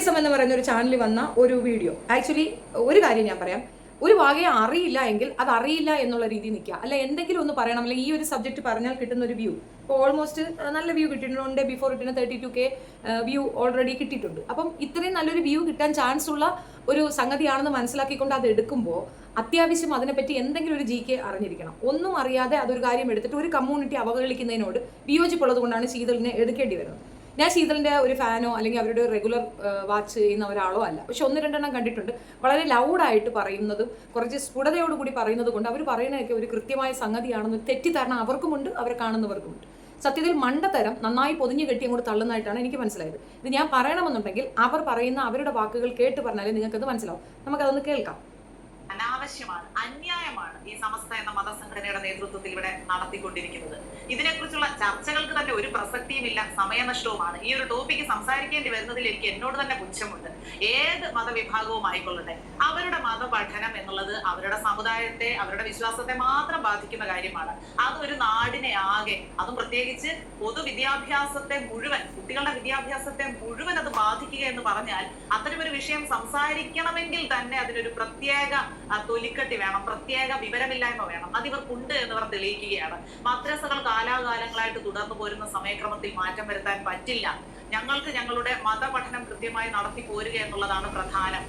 മലയാളിസം എന്ന് പറയുന്ന ഒരു ചാനലിൽ വന്ന ഒരു വീഡിയോ. ആക്ച്വലി ഒരു കാര്യം ഞാൻ പറയാം, ഒരു വാകയെ അറിയില്ല എങ്കിൽ അത് അറിയില്ല എന്നുള്ള രീതിയിൽ നിൽക്കുക, അല്ല എന്തെങ്കിലും ഒന്ന് പറയണം, അല്ലെങ്കിൽ ഈ ഒരു സബ്ജക്റ്റ് പറഞ്ഞാൽ കിട്ടുന്ന ഒരു വ്യൂ. ഇപ്പോൾ ഓൾമോസ്റ്റ് നല്ല വ്യൂ കിട്ടിയിട്ടുണ്ട്. ബിഫോർ ഇട്ടിന് 32K വ്യൂ ഓൾറെഡി കിട്ടിയിട്ടുണ്ട്. അപ്പം ഇത്രയും നല്ലൊരു വ്യൂ കിട്ടാൻ ചാൻസ് ഉള്ള ഒരു സംഗതിയാണെന്ന് മനസ്സിലാക്കിക്കൊണ്ട് അത് എടുക്കുമ്പോൾ അത്യാവശ്യം അതിനെപ്പറ്റി എന്തെങ്കിലും ഒരു GK അറിഞ്ഞിരിക്കണം. ഒന്നും അറിയാതെ അതൊരു കാര്യം എടുത്തിട്ട് ഒരു കമ്മ്യൂണിറ്റി അവഹേളിക്കുന്നതിനോട് വിയോജിപ്പുള്ളത് കൊണ്ടാണ് ശീതളിനെ എടുക്കേണ്ടി വരുന്നത്. ഞാൻ ശീതളിൻ്റെ ഒരു ഫാനോ അല്ലെങ്കിൽ അവരുടെ റെഗുലർ വാച്ച് ചെയ്യുന്ന ഒരാളോ അല്ല. പക്ഷെ 1-2 കണ്ടിട്ടുണ്ട്. വളരെ ലൗഡായിട്ട് പറയുന്നതും കുറച്ച് സ്ഫുടതയോടുകൂടി പറയുന്നത് കൊണ്ട് അവർ പറയുന്നതൊക്കെ ഒരു കൃത്യമായ സംഗതിയാണെന്ന് തെറ്റിദ്ധാരണ അവർക്കുമുണ്ട്, അവരെ കാണുന്നവർക്കുമുണ്ട്. സത്യത്തിൽ മണ്ടത്തരം നന്നായി പൊതിഞ്ഞു കെട്ടി അങ്ങോട്ട് തള്ളുന്നതായിട്ടാണ് എനിക്ക് മനസ്സിലായത്. ഇത് ഞാൻ പറയണമെന്നുണ്ടെങ്കിൽ അവർ പറയുന്ന അവരുടെ വാക്കുകൾ കേട്ട് പറഞ്ഞാലേ നിങ്ങൾക്കത് മനസ്സിലാവും. നമുക്കതൊന്ന് കേൾക്കാം. അനാവശ്യമാണ്, അന്യായമാണ് ഈ സമസ്ത എന്ന മതസംഘടനയുടെ നേതൃത്വത്തിൽ ഇവിടെ നടത്തിക്കൊണ്ടിരിക്കുന്നത്. ഇതിനെക്കുറിച്ചുള്ള ചർച്ചകൾക്ക് തന്നെ ഒരു പ്രസക്തിയുമില്ല, സമയനഷ്ടവുമാണ്. ഈ ഒരു ടോപ്പിക്ക് സംസാരിക്കേണ്ടി വരുന്നതിൽ എനിക്ക് എന്നോട് തന്നെ പുച്ഛമുണ്ട്. ഏത് മതവിഭാഗവും ആയിക്കൊള്ളട്ടെ, അവരുടെ മതപഠനം എന്നുള്ളത് അവരുടെ സമുദായത്തെ, അവരുടെ വിശ്വാസത്തെ മാത്രം ബാധിക്കുന്ന കാര്യമാണ്. അതൊരു നാടിനെ ആകെ, അതും പ്രത്യേകിച്ച് പൊതുവിദ്യാഭ്യാസത്തെ മുഴുവൻ, കുട്ടികളുടെ വിദ്യാഭ്യാസത്തെ മുഴുവൻ അത് ബാധിക്കുക എന്ന് പറഞ്ഞാൽ അത്തരമൊരു വിഷയം സംസാരിക്കണമെങ്കിൽ തന്നെ അതിനൊരു പ്രത്യേക തൊലിക്കട്ടി വേണം, പ്രത്യേക വിവരമില്ലായ്മ വേണം. അതിവർക്കുണ്ട് എന്നിവർ തെളിയിക്കുകയാണ്. മദ്രസകൾ കാലാകാലങ്ങളായിട്ട് തുടർന്നു പോരുന്ന സമയക്രമത്തിൽ മാറ്റം വരുത്താൻ പറ്റില്ല. ഞങ്ങൾക്ക് ഞങ്ങളുടെ മതപഠനം കൃത്യമായി നടത്തി പോരുക എന്നുള്ളതാണ് പ്രധാനം.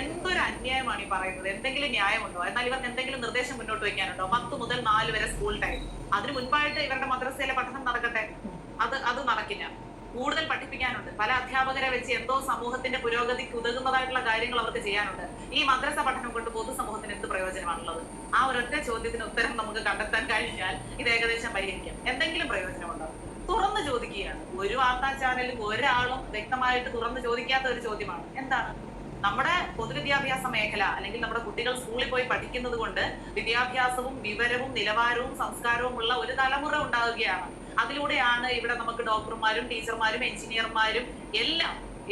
എന്തൊരു അന്യായമാണ് ഈ പറയുന്നത്. എന്തെങ്കിലും ന്യായമുണ്ടോ? എന്നാൽ ഇവർക്ക് എന്തെങ്കിലും നിർദ്ദേശം മുന്നോട്ട് വയ്ക്കാനുണ്ടോ? 10 മുതൽ 4 വരെ സ്കൂൾ ടൈം, അതിന് മുൻപായിട്ട് ഇവരുടെ മദ്രസയിലെ പഠനം നടക്കട്ടെ. അത് നടക്കില്ല. കൂടുതൽ പഠിപ്പിക്കാനുണ്ട്. പല അധ്യാപകരെ വെച്ച് എന്തോ സമൂഹത്തിന്റെ പുരോഗതിക്ക് ഉതകുന്നതായിട്ടുള്ള കാര്യങ്ങൾ അവർക്ക് ചെയ്യാനുണ്ട്. ഈ മദ്രസ പഠനം കൊണ്ട് പൊതുസമൂഹത്തിന് എന്ത് പ്രയോജനമാണുള്ളത്? ആ ഒരൊറ്റ ചോദ്യത്തിന് ഉത്തരം നമുക്ക് കണ്ടെത്താൻ കഴിഞ്ഞാൽ ഇത് ഏകദേശം പരിഹരിക്കാം. എന്തെങ്കിലും പ്രയോജനമുണ്ടോ? തുറന്നു ചോദിക്കുകയാണ്. ഒരു വാർത്താ ചാനലും ഒരാളും വ്യക്തമായിട്ട് തുറന്നു ചോദിക്കാത്ത ഒരു ചോദ്യമാണ്. എന്താണ് നമ്മുടെ പൊതുവിദ്യാഭ്യാസ മേഖല, അല്ലെങ്കിൽ നമ്മുടെ കുട്ടികൾ സ്കൂളിൽ പോയി പഠിക്കുന്നത് കൊണ്ട് വിദ്യാഭ്യാസവും വിവരവും നിലവാരവും സംസ്കാരവും ഉള്ള ഒരു തലമുറ ഉണ്ടാവുകയാണ്. അതിലൂടെയാണ് ഇവിടെ നമുക്ക് ഡോക്ടർമാരും ടീച്ചർമാരും എഞ്ചിനീയർമാരും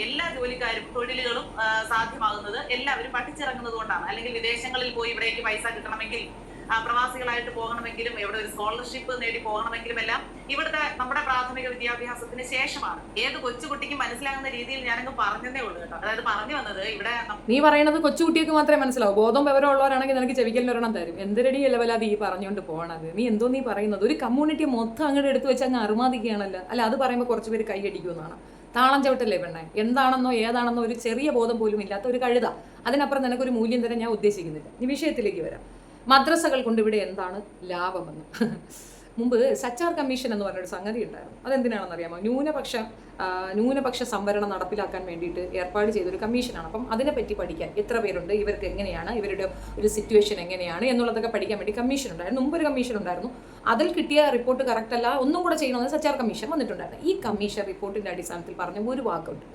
എല്ലാ ജോലിക്കാരും തൊഴിലുകളും സാധ്യമാകുന്നത്. എല്ലാവരും പഠിച്ചിറങ്ങുന്നത് കൊണ്ടാണ്. അല്ലെങ്കിൽ വിദേശങ്ങളിൽ പോയി ഇവിടേക്ക് പൈസ കിട്ടണമെങ്കിൽ, പ്രവാസികളായിട്ട് പോകണമെങ്കിലും, എവിടെ ഒരു സ്കോളർഷിപ്പ് നേടി പോകണമെങ്കിലും എല്ലാം ഇവിടുത്തെ നമ്മുടെ പ്രാഥമിക വിദ്യാഭ്യാസത്തിന് ശേഷമാണ്. ഏത് കൊച്ചുകുട്ടിക്കും മനസ്സിലാകുന്ന രീതിയിൽ ഞാനങ്ങ് പറഞ്ഞതേ ഉള്ളൂ കേട്ടോ. അതായത് പറഞ്ഞു വന്നത്, ഇവിടെ നീ പറയുന്നത് കൊച്ചുകുട്ടിക്ക് മാത്രമേ മനസ്സിലാവും. ബോധം വിവരമുള്ളവരാണെങ്കിൽ നിനക്ക് ചെവിക്കലിനൊരെണ്ണം തരും. എന്തൊരടി ലെവലാത് ഈ പറഞ്ഞുകൊണ്ട് പോകണത്? നീ എന്തോ നീ പറയുന്നത്? ഒരു കമ്മ്യൂണിറ്റി മൊത്തം അങ്ങോട്ട് എടുത്തു വെച്ച് അങ്ങ് അറുമാദിക്കുകയാണല്ലോ. അല്ല, അത് പറയുമ്പോൾ കുറച്ച് പേര് കൈയടിക്കുമെന്നാണ്. താളം ചവിട്ടല്ലേ പെണ്ണേ? എന്താണെന്നോ ഏതാണെന്നോ ഒരു ചെറിയ ബോധം പോലും ഇല്ലാത്ത ഒരു കഴുത. അതിനപ്പുറം നിനക്കൊരു മൂല്യം തരാൻ ഞാൻ ഉദ്ദേശിക്കുന്നില്ല. ഈ വിഷയത്തിലേക്ക് വരാം. മദ്രസകൾ കൊണ്ട് ഇവിടെ എന്താണ് ലാഭമെന്ന്. മുമ്പ് സച്ചാർ കമ്മീഷൻ എന്ന് പറഞ്ഞൊരു സംഗതി ഉണ്ടായിരുന്നു. അതെന്തിനാണെന്ന് അറിയാമോ? ന്യൂനപക്ഷ സംവരണം നടപ്പിലാക്കാൻ വേണ്ടിയിട്ട് ഏർപ്പാട് ചെയ്തൊരു കമ്മീഷനാണ്. അപ്പം അതിനെപ്പറ്റി പഠിക്കാൻ എത്ര പേരുണ്ട്, ഇവർക്ക് എങ്ങനെയാണ്, ഇവരുടെ ഒരു സിറ്റുവേഷൻ എങ്ങനെയാണ് എന്നുള്ളതൊക്കെ പഠിക്കാൻ വേണ്ടി കമ്മീഷൻ ഉണ്ടായിരുന്നു. മുമ്പൊരു കമ്മീഷൻ ഉണ്ടായിരുന്നു. അതിൽ കിട്ടിയ റിപ്പോർട്ട് കറക്റ്റ് അല്ല, ഒന്നും കൂടെ ചെയ്യണമെന്ന് സച്ചാർ കമ്മീഷൻ വന്നിട്ടുണ്ടായിരുന്നു. ഈ കമ്മീഷൻ റിപ്പോർട്ടിൻ്റെ അടിസ്ഥാനത്തിൽ പറഞ്ഞ ഒരു വാക്കുണ്ട്.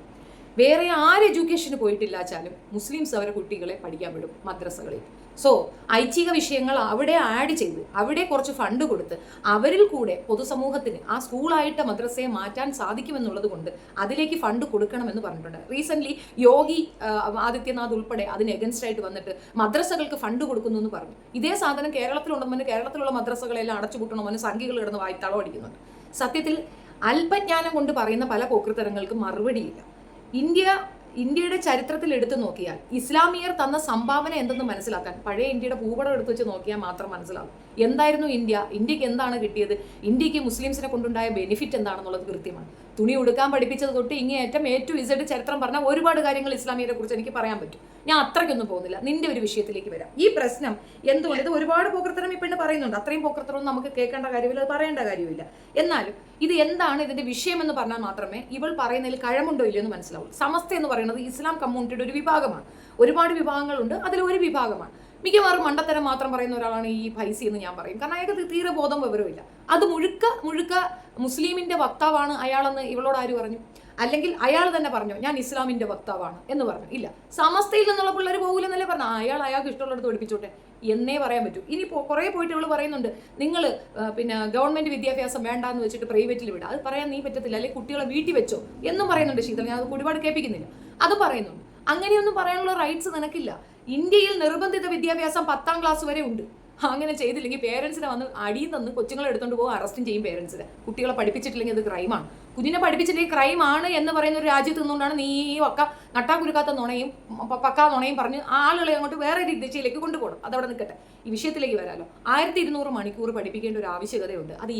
വേറെ ആര് എഡ്യൂക്കേഷന് പോയിട്ടില്ലാച്ചാലും മുസ്ലിംസ് അവരുടെ കുട്ടികളെ പഠിക്കാൻ വിടും മദ്രസകളിൽ. സോ ഐച്ഛിക വിഷയങ്ങൾ അവിടെ ആഡ് ചെയ്ത്, അവിടെ കുറച്ച് ഫണ്ട് കൊടുത്ത് അവരിൽ കൂടെ പൊതുസമൂഹത്തിന് ആ സ്കൂളായിട്ട് മദ്രസയെ മാറ്റാൻ സാധിക്കുമെന്നുള്ളത് കൊണ്ട് അതിലേക്ക് ഫണ്ട് കൊടുക്കണമെന്ന് പറഞ്ഞിട്ടുണ്ട്. റീസെൻ്റ്ലി യോഗി ആദിത്യനാഥ് ഉൾപ്പെടെ അതിന് എഗൻസ്റ്റ് ആയിട്ട് വന്നിട്ട് മദ്രസകൾക്ക് ഫണ്ട് കൊടുക്കുന്നു എന്ന് പറഞ്ഞു. ഇതേ സാധനം കേരളത്തിലുണ്ടെന്ന് കേരളത്തിലുള്ള മദ്രസകളെല്ലാം അടച്ചുപൂട്ടണമെന്ന് സംഘികൾ കിടന്ന് വായ്ത്താളം അടിക്കുന്നുണ്ട്. സത്യത്തിൽ അല്പജ്ഞാനം കൊണ്ട് പറയുന്ന പല പോക്കൃത്തരങ്ങൾക്കും മറുപടിയില്ല. ഇന്ത്യയുടെ ചരിത്രത്തിൽ എടുത്തു നോക്കിയാൽ ഇസ്ലാമിയർ തന്ന സംഭാവന എന്തെന്ന് മനസ്സിലാക്കാൻ പഴയ ഇന്ത്യയുടെ ഭൂപടം എടുത്തു വെച്ച് നോക്കിയാൽ മാത്രം മനസ്സിലാവും. എന്തായിരുന്നു ഇന്ത്യക്ക് എന്താണ് കിട്ടിയത്, ഇന്ത്യക്ക് മുസ്ലിംസിനെ കൊണ്ടുണ്ടായ ബെനിഫിറ്റ് എന്താണെന്നുള്ളത് കൃത്യമാണ്. തുണി ഉടുക്കാൻ പഠിപ്പിച്ചത് തൊട്ട് ഇങ്ങേയറ്റം A to Z ചരിത്രം പറഞ്ഞാൽ ഒരുപാട് കാര്യങ്ങൾ ഇസ്ലാമിയരെ കുറിച്ച് എനിക്ക് പറയാൻ പറ്റും. ഞാൻ അത്രയ്ക്കൊന്നും പോകുന്നില്ല. നിന്റെ ഒരു വിഷയത്തിലേക്ക് വരാം. ഈ പ്രശ്നം എന്തുകൊണ്ട്, ഇത് ഒരുപാട് പോക്കൃത്തരം ഈ പെണ്ണ് പറയുന്നുണ്ട്. അത്രയും പോക്കൃത്തരമൊന്നും നമുക്ക് കേൾക്കേണ്ട കാര്യമില്ല, അത് പറയേണ്ട കാര്യമില്ല. എന്നാലും ഇത് എന്താണ് ഇതിന്റെ വിഷയം എന്ന് പറഞ്ഞാൽ മാത്രമേ ഇവൾ പറയുന്നതിൽ കഴമുണ്ടോ ഇല്ലയോ എന്ന് മനസ്സിലാവും. സമസ്ത എന്ന് പറയുന്നത് ഇസ്ലാം കമ്മ്യൂണിറ്റിയുടെ ഒരു വിഭാഗമാണ്. ഒരുപാട് വിഭാഗങ്ങളുണ്ട്, അതിലൊരു വിഭാഗമാണ്. മിക്കവാറും മണ്ടത്തരം മാത്രം പറയുന്ന ഒരാളാണ് ഈ ഫൈസി എന്ന് ഞാൻ പറയും. കാരണം അയാൾക്ക് തീരെ ബോധം വിവരമില്ല. അത് മുഴുക്ക മുസ്ലിമിന്റെ വക്താവാണ് അയാളെന്ന് ഇവളോട് ആര് പറഞ്ഞു? അല്ലെങ്കിൽ അയാൾ തന്നെ പറഞ്ഞോ ഞാൻ ഇസ്ലാമിന്റെ വക്താവാണ് എന്ന് പറഞ്ഞു? ഇല്ല. സമസ്തയിൽ നിന്നുള്ള പിള്ളേർ പോകില്ലെന്നല്ലേ പറഞ്ഞു. അയാൾക്ക് ഇഷ്ടമുള്ളിടത്ത് പഠിപ്പിച്ചോട്ടെ എന്നേ പറയാൻ പറ്റൂ. ഇനി കുറേ പോയിട്ട് ഇവൾ പറയുന്നുണ്ട്, നിങ്ങൾ ഗവൺമെന്റ് വിദ്യാഭ്യാസം വേണ്ടാന്ന് വെച്ചിട്ട് പ്രൈവറ്റിൽ വിടുക. അത് പറയാൻ നീ പറ്റത്തില്ല, അല്ലെങ്കിൽ കുട്ടികളെ വീട്ടിൽ വെച്ചോ എന്നും പറയുന്നുണ്ട് ശീതൾ. ഞാൻ അത് ഒരുപാട് കേൾപ്പിക്കുന്നില്ല. അത് പറയുന്നുണ്ട്. അങ്ങനെയൊന്നും പറയാനുള്ള റൈറ്റ്സ് നിനക്കില്ല. ഇന്ത്യയിൽ നിർബന്ധിത വിദ്യാഭ്യാസം 10ാം ക്ലാസ് വരെ ഉണ്ട്. അങ്ങനെ ചെയ്തില്ലെങ്കിൽ പേരൻസിനെ വന്ന് അടിയിൽ നിന്ന് കൊച്ചുങ്ങളെ എടുത്തുകൊണ്ട് പോകും, അറസ്റ്റും ചെയ്യും പേരൻസിനെ. കുട്ടികളെ പഠിപ്പിച്ചിട്ടില്ലെങ്കിൽ അത് ക്രൈമാണ്. കുഞ്ഞിനെ പഠിപ്പിച്ചിട്ട് ക്രൈം ആണ് എന്ന് പറയുന്ന ഒരു രാജ്യത്ത് നിന്നുകൊണ്ടാണ് നീ ഈ ഒക്കെ നട്ടാക്കുരുക്കാത്ത നുണയും പക്കാ നുണയും പറഞ്ഞ് ആളുകളെ അങ്ങോട്ട് വേറെ ഒരു ദിശയിലേക്ക് കൊണ്ടുപോകണം. അതവിടെ നിൽക്കട്ടെ. ഈ വിഷയത്തിലേക്ക് വരാമല്ലോ. 1200 മണിക്കൂർ പഠിപ്പിക്കേണ്ട ഒരു ആവശ്യകതയുണ്ട്. അത്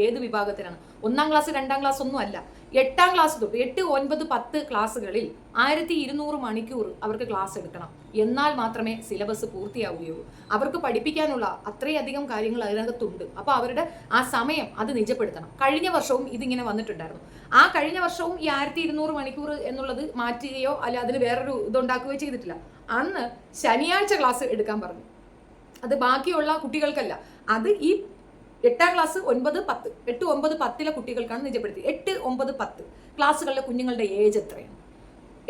ഏത് വിഭാഗത്തിനാണ്? 1ാം ക്ലാസ് 2ാം ക്ലാസ് ഒന്നും അല്ല, 8ാം ക്ലാസ് തൊട്ട് 8, 9, 10 ക്ലാസ്സുകളിൽ 1200 മണിക്കൂർ അവർക്ക് ക്ലാസ് എടുക്കണം. എന്നാൽ മാത്രമേ സിലബസ് പൂർത്തിയാവുകയുള്ളൂ. അവർക്ക് പഠിപ്പിക്കാനുള്ള അത്രയധികം കാര്യങ്ങൾ അതിനകത്തുണ്ട്. അപ്പോൾ അവരുടെ ആ സമയം അത് നിജപ്പെടുത്തണം. കഴിഞ്ഞ വർഷവും ഇതിങ്ങനെ വന്നിട്ടുണ്ടായിരുന്നു. ആ കഴിഞ്ഞ വർഷവും ഈ 1200 മണിക്കൂർ എന്നുള്ളത് മാറ്റുകയോ അല്ല അതിന് വേറൊരു ഇതുണ്ടാക്കുകയോ ചെയ്തിട്ടില്ല. അന്ന് ശനിയാഴ്ച ക്ലാസ് എടുക്കാൻ പറഞ്ഞു. അത് ബാക്കിയുള്ള കുട്ടികൾക്കല്ല, അത് ഈ 8ാം ക്ലാസ് 9, 10, 8, 9, 10 കുട്ടികൾക്കാണ് നിജപ്പെടുത്തി. 8, 9, 10 ക്ലാസ്സുകളിലെ കുഞ്ഞുങ്ങളുടെ ഏജ് എത്രയാണ്?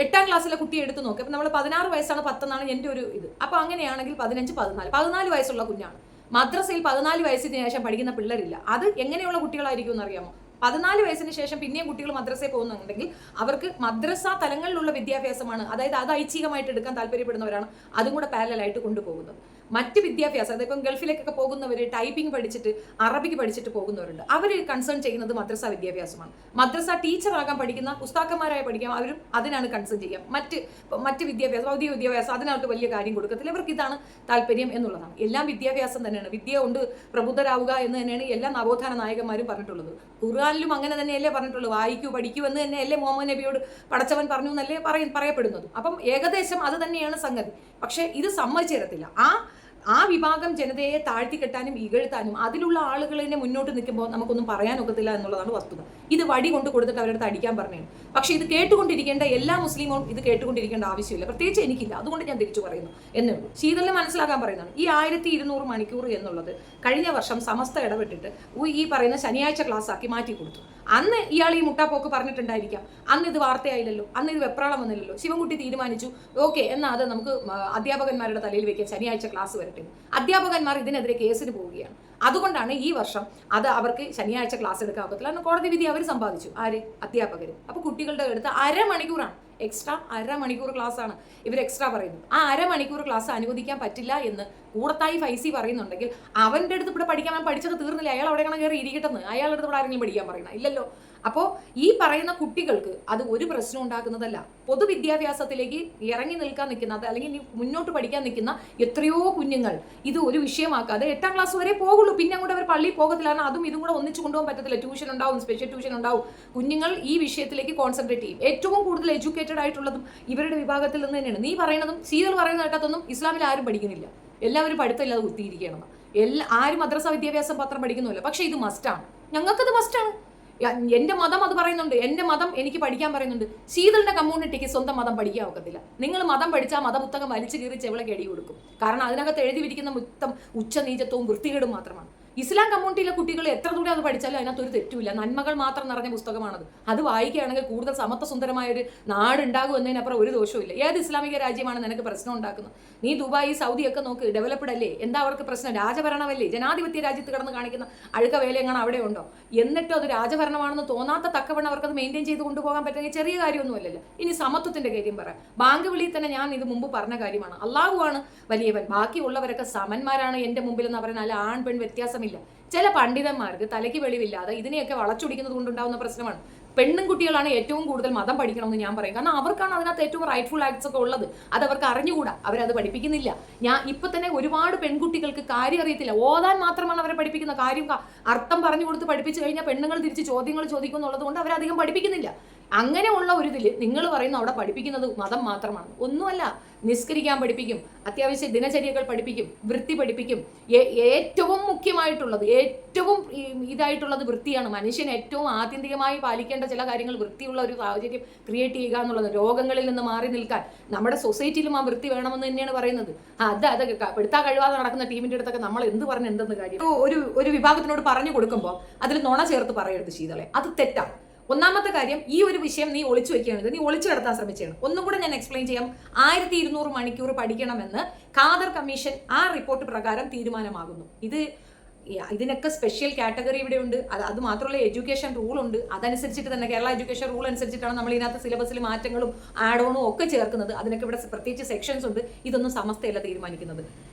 8ാം ക്ലാസ്സിലെ കുട്ടിയെ എടുത്ത് നോക്കി. അപ്പം നമ്മൾ 16 വയസ്സാണ് 10 എന്നാണ് എൻ്റെ ഒരു ഇത്. അപ്പോൾ അങ്ങനെയാണെങ്കിൽ 15, 14 വയസ്സുള്ള കുഞ്ഞാണ്. മദ്രസയിൽ 14 വയസ്സിന് ശേഷം പഠിക്കുന്ന പിള്ളേരില്ല. അത് എങ്ങനെയുള്ള കുട്ടികളായിരിക്കും എന്നറിയാമോ? 14 വയസ്സിന് ശേഷം പിന്നെയും കുട്ടികൾ മദ്രസയിൽ പോകുന്നുണ്ടെങ്കിൽ അവർക്ക് മദ്രസ തലങ്ങളിലുള്ള വിദ്യാഭ്യാസമാണ്, അതായത് അത് ഐച്ഛികമായിട്ട് എടുക്കാൻ താല്പര്യപ്പെടുന്നവരാണ് അതും കൂടെ പാരലായിട്ട് കൊണ്ടുപോകുന്നത്. മറ്റ് വിദ്യാഭ്യാസം, അതായത് ഇപ്പം ഗൾഫിലേക്കൊക്കെ പോകുന്നവർ ടൈപ്പിംഗ് പഠിച്ചിട്ട് അറബിക്ക് പഠിച്ചിട്ട് പോകുന്നവരുണ്ട്. അവർ കൺസേൺ ചെയ്യുന്നത് മദ്രസ വിദ്യാഭ്യാസമാണ്. മദ്രസ ടീച്ചറാകാൻ പഠിക്കുന്ന ഉസ്താക്കന്മാരായി പഠിക്കാം, അവരും അതിനാണ് കൺസേൺ ചെയ്യുക. മറ്റ് വിദ്യാഭ്യാസം, ഭൗതിക വിദ്യാഭ്യാസം അതിനകത്ത് വലിയ കാര്യം കൊടുക്കത്തില്ല. ഇവർക്ക് ഇതാണ് താല്പര്യം എന്നുള്ളതാണ്. എല്ലാം വിദ്യാഭ്യാസം തന്നെയാണ്. വിദ്യ കൊണ്ട് പ്രബുദ്ധരാവുക എന്ന് തന്നെയാണ് എല്ലാ നവോത്ഥാന നായകന്മാരും പറഞ്ഞിട്ടുള്ളത്. ഖുർആനിലും അങ്ങനെ തന്നെയല്ലേ പറഞ്ഞിട്ടുള്ളൂ. വായിക്കൂ പഠിക്കൂ എന്ന് തന്നെയല്ലേ മുഹമ്മദ് നബിയോട് പടച്ചവൻ പറഞ്ഞു എന്നല്ലേ പറയപ്പെടുന്നത്. അപ്പം ഏകദേശം അത് തന്നെയാണ് സംഗതി. പക്ഷേ ഇത് സമ്മതിച്ചു തരത്തില്ല. ആ വിഭാഗം ജനതയെ താഴ്ത്തിക്കെട്ടാനും ഇകഴ്ത്താനും അതിലുള്ള ആളുകളെ മുന്നോട്ട് നിൽക്കുമ്പോൾ നമുക്കൊന്നും പറയാനൊക്കത്തില്ല എന്നുള്ളതാണ് വസ്തുത. ഇത് വടി കൊണ്ട് കൊടുത്തിട്ട് അവരുടെ അടുത്ത് അടിക്കാൻ പറഞ്ഞാണ്. പക്ഷേ ഇത് കേട്ടുകൊണ്ടിരിക്കേണ്ട എല്ലാ മുസ്ലിമും ഇത് കേട്ടുകൊണ്ടിരിക്കേണ്ട ആവശ്യമില്ല, പ്രത്യേകിച്ച് എനിക്കില്ല. അതുകൊണ്ട് ഞാൻ തിരിച്ചു പറയുന്നു എന്നേ ഉള്ളൂ. ശീതളിനെ മനസ്സിലാക്കാൻ പറയുന്നതാണ്. ഈ 1200 മണിക്കൂർ എന്നുള്ളത് കഴിഞ്ഞ വർഷം സമസ്ത ഇടപെട്ടിട്ട് ഈ പറയുന്ന ശനിയാഴ്ച ക്ലാസ് ആക്കി മാറ്റി കൊടുത്തു. അന്ന് ഇയാൾ ഈ മുട്ടാപ്പോക്ക് പറഞ്ഞിട്ടുണ്ടായിരിക്കാം. അന്ന് ഇത് വാർത്തയായില്ലല്ലോ, അന്ന് ഇത് വെപ്രാളം വന്നില്ലല്ലോ. ശിവൻകുട്ടി തീരുമാനിച്ചു, ഓക്കെ എന്നാൽ അത് നമുക്ക് അധ്യാപകന്മാരുടെ തലയിൽ വെക്കാൻ ശനിയാഴ്ച ക്ലാസ് വരട്ടെ. അധ്യാപകന്മാർ ഇതിനെതിരെ കേസിന് പോവുകയാണ്. അതുകൊണ്ടാണ് ഈ വർഷം അത് അവർക്ക് ശനിയാഴ്ച ക്ലാസ് എടുക്കാൻ പറ്റില്ല. കോടതി വിധി അവർ സമ്പാദിച്ചു. ആര്? അധ്യാപകർ. അപ്പോൾ കുട്ടികളുടെ അടുത്ത് അരമണിക്കൂറാണ് എക്സ്ട്രാ, അരമണിക്കൂർ ക്ലാസ് ആണ് ഇവർ എക്സ്ട്രാ പറയുന്നത്. ആ അരമണിക്കൂർ ക്ലാസ് അനുവദിക്കാൻ പറ്റില്ല എന്ന് കൂടത്തായി ഫൈസി പറയുന്നുണ്ടെങ്കിൽ അവൻ്റെ അടുത്ത് ഇവിടെ പഠിക്കാൻ പഠിച്ചത് തീർന്നില്ല, അയാൾ അവിടെ കയറി ഇരിക്കട്ടെന്ന് അയാളുടെ അടുത്ത് ഇവിടെ ആരെങ്കിലും പഠിക്കാൻ പറയണം? ഇല്ലല്ലോ. അപ്പോൾ ഈ പറയുന്ന കുട്ടികൾക്ക് അത് ഒരു പ്രശ്നം ഉണ്ടാക്കുന്നതല്ല. പൊതുവിദ്യാഭ്യാസത്തിലേക്ക് ഇറങ്ങി നിൽക്കുന്ന അല്ലെങ്കിൽ മുന്നോട്ട് പഠിക്കാൻ നിൽക്കുന്ന എത്രയോ കുഞ്ഞുങ്ങൾ ഇത് ഒരു വിഷയമാക്കാതെ 8ാം ക്ലാസ് വരെ പോകുള്ളൂ. പിന്നെ അങ്ങോട്ട് അവർ പള്ളിയിൽ പോകത്തില്ല. അതും ഇതും കൂടെ ഒന്നിച്ചു കൊണ്ടുപോകാൻ പറ്റത്തില്ല. ട്യൂഷൻ ഉണ്ടാവും, സ്പെഷ്യൽ ട്യൂഷൻ ഉണ്ടാവും. കുഞ്ഞുങ്ങൾ ഈ വിഷയത്തിലേക്ക് കോൺസെൻട്രേറ്റ് ചെയ്യും. ഏറ്റവും കൂടുതൽ എഡ്യൂക്കേറ്റഡ് ആയിട്ടുള്ളതും ഇവരുടെ വിഭാഗത്തിൽ നിന്ന് തന്നെയാണ്. നീ പറയുന്നതും സീതൾ പറയുന്ന കേട്ടതൊന്നും ഇസ്ലാമിൽ ആരും പഠിക്കുന്നില്ല. എല്ലാവരും പഠിത്തമില്ലാതെ കുത്തിയിരിക്കണം. ആരും മദ്രസ വിദ്യാഭ്യാസം പത്രം പഠിക്കുന്നില്ല. പക്ഷേ ഇത് മസ്റ്റാണ്. ഞങ്ങൾക്കത് മസ്റ്റാണ്. എൻ്റെ മതം അത് പറയുന്നുണ്ട്. എൻ്റെ മതം എനിക്ക് പഠിക്കാൻ പറയുന്നുണ്ട്. ശീതളിന്റെ കമ്മ്യൂണിറ്റിക്ക് സ്വന്തം മതം പഠിക്കാൻ ഒക്കത്തില്ല. നിങ്ങൾ മതം പഠിച്ചാൽ മതപുസ്തകം വലിച്ചു കീറി ചെവിളക്ക് അടി കൊടുക്കും. കാരണം അതിനകത്ത് എഴുതി വിരിക്കുന്ന മൊത്തം ഉച്ചനീചത്വവും വൃത്തികേടും മാത്രമാണ്. ഇസ്ലാം കമ്മ്യൂണിറ്റിയിലെ കുട്ടികൾ എത്ര ദൂരം അത് പഠിച്ചാലും അതിനകത്ത് ഒരു തെറ്റുമില്ല. നന്മകൾ മാത്രം നിറഞ്ഞ പുസ്തകമാണത്. അത് വായിക്കുകയാണെങ്കിൽ കൂടുതൽ സമത്വസുന്ദരമായ ഒരു നാട് ഉണ്ടാകും എന്നതിനപ്പുറം ഒരു ദോഷവും. ഏത് ഇസ്ലാമിക രാജ്യമാണ് നിനക്ക് പ്രശ്നം ഉണ്ടാക്കുന്നത്? നീ ദുബായ്, സൗദി ഒക്കെ നോക്ക്, ഡെവലപ്ഡ് അല്ലേ? എന്താ അവർക്ക് പ്രശ്നം? രാജഭരണമല്ലേ? ജനാധിപത്യ രാജ്യത്ത് കിടന്ന് കാണിക്കുന്ന അഴുക്ക വേലയെങ്ങനെ അവിടെ ഉണ്ടോ? എന്നിട്ടും അത് രാജഭരണമാണെന്ന് തോന്നാത്ത തക്കവണ്ണം അവർക്കത് മെയിൻറ്റെയിൻ ചെയ്ത് കൊണ്ടുപോകാൻ പറ്റുമെങ്കിൽ ചെറിയ കാര്യമൊന്നുമല്ലല്ലോ. ഇനി സമത്വത്തിന്റെ കാര്യം പറയാം. ബാങ്ക് വിളിയിൽ തന്നെ ഞാൻ ഇത് മുമ്പ് പറഞ്ഞ കാര്യമാണ്. അള്ളാഹുവാണ് വലിയവൻ, ബാക്കിയുള്ളവരൊക്കെ സമന്മാരാണ് എൻ്റെ മുമ്പിൽ എന്ന് പറഞ്ഞാൽ അല്ല, ആൺ പെൺ വ്യത്യാസമില്ല. ചില പണ്ഡിതന്മാർക്ക് തലയ്ക്ക് വെളിവില്ലാതെ ഇതിനെയൊക്കെ വളച്ചൊടിക്കുന്നത് കൊണ്ടുണ്ടാവുന്ന പ്രശ്നമാണ്. പെണ്ണും കുട്ടികളാണ് ഏറ്റവും കൂടുതൽ മതം പഠിക്കണമെന്ന് ഞാൻ പറയും. കാരണം അവർക്കാണ് അതിനകത്ത് ഏറ്റവും റൈറ്റ്ഫുൾ ആക്ട്സ് ഒക്കെ ഉള്ളത്. അത് അവർക്ക് അറിഞ്ഞുകൂടാ, അവരത് പഠിപ്പിക്കുന്നില്ല. ഇപ്പൊ തന്നെ ഒരുപാട് പെൺകുട്ടികൾക്ക് കാര്യം അറിയത്തില്ല. ഓതാൻ മാത്രമാണ് അവരെ പഠിപ്പിക്കുന്ന കാര്യം. അർത്ഥം പറഞ്ഞു കൊടുത്ത് പഠിപ്പിച്ചു കഴിഞ്ഞാൽ പെണ്ണുങ്ങൾ തിരിച്ച് ചോദ്യങ്ങൾ ചോദിക്കും എന്നുള്ളത് കൊണ്ട് അവരധികം പഠിപ്പിക്കുന്നില്ല. അങ്ങനെയുള്ള ഒരു ഇതിൽ നിങ്ങൾ പറയുന്ന അവിടെ പഠിപ്പിക്കുന്നത് മതം മാത്രമാണ്. ഒന്നുമല്ല. നിസ്കരിക്കാൻ പഠിപ്പിക്കും, അത്യാവശ്യം ദിനചര്യകൾ പഠിപ്പിക്കും, വൃത്തി പഠിപ്പിക്കും. ഏറ്റവും മുഖ്യമായിട്ടുള്ളത്, ഏറ്റവും ഇതായിട്ടുള്ളത് വൃത്തിയാണ്. മനുഷ്യൻ ഏറ്റവും ആത്യന്തികമായി പാലിക്കേണ്ട ചില കാര്യങ്ങൾ, വൃത്തിയുള്ള ഒരു സാഹചര്യം ക്രിയേറ്റ് ചെയ്യുക എന്നുള്ളത്. രോഗങ്ങളിൽ നിന്ന് മാറി നിൽക്കാൻ നമ്മുടെ സൊസൈറ്റിയിലും ആ വൃത്തി വേണമെന്ന് തന്നെയാണ് പറയുന്നത്. അതൊക്കെ പെടുത്താൻ കഴിവാതെ നടക്കുന്ന ടീമിൻ്റെ അടുത്തൊക്കെ നമ്മൾ എന്ത് പറഞ്ഞ് എന്തെന്ന് കാര്യം ഒരു വിഭാഗത്തിനോട് പറഞ്ഞു കൊടുക്കുമ്പോൾ അതിൽ നുണ ചേർത്ത് പറയരുത് ശീതളെ. അത് തെറ്റാണ്. ഒന്നാമത്തെ കാര്യം, ഈ ഒരു വിഷയം നീ ഒളിച്ചു വെക്കുകയാണ്, നീ ഒളിച്ചു കിടത്താൻ ശ്രമിച്ചാണ്. ഒന്നും കൂടെ ഞാൻ എക്സ്പ്ലെയിൻ ചെയ്യാം. 1200 മണിക്കൂർ പഠിക്കണമെന്ന് ഖാദർ കമ്മീഷൻ ആ റിപ്പോർട്ട് പ്രകാരം തീരുമാനമാകുന്നു. ഇതിനൊക്കെ സ്പെഷ്യൽ കാറ്റഗറി ഇവിടെ ഉണ്ട്. അത് മാത്രമല്ല, എഡ്യൂക്കേഷൻ റൂൾ ഉണ്ട്. അതനുസരിച്ചിട്ട് തന്നെ കേരള എഡ്യൂക്കേഷൻ റൂൾ അനുസരിച്ചിട്ടാണ് നമ്മൾ ഇതിനകത്ത് സിലബസിൽ മാറ്റങ്ങളും ആഡ് ഓണും ഒക്കെ ചേർക്കുന്നത്. അതിനൊക്കെ ഇവിടെ പ്രത്യേകിച്ച് സെക്ഷൻസ് ഉണ്ട്. ഇതൊന്നും സമസ്തയല്ല തീരുമാനിക്കുന്നത്.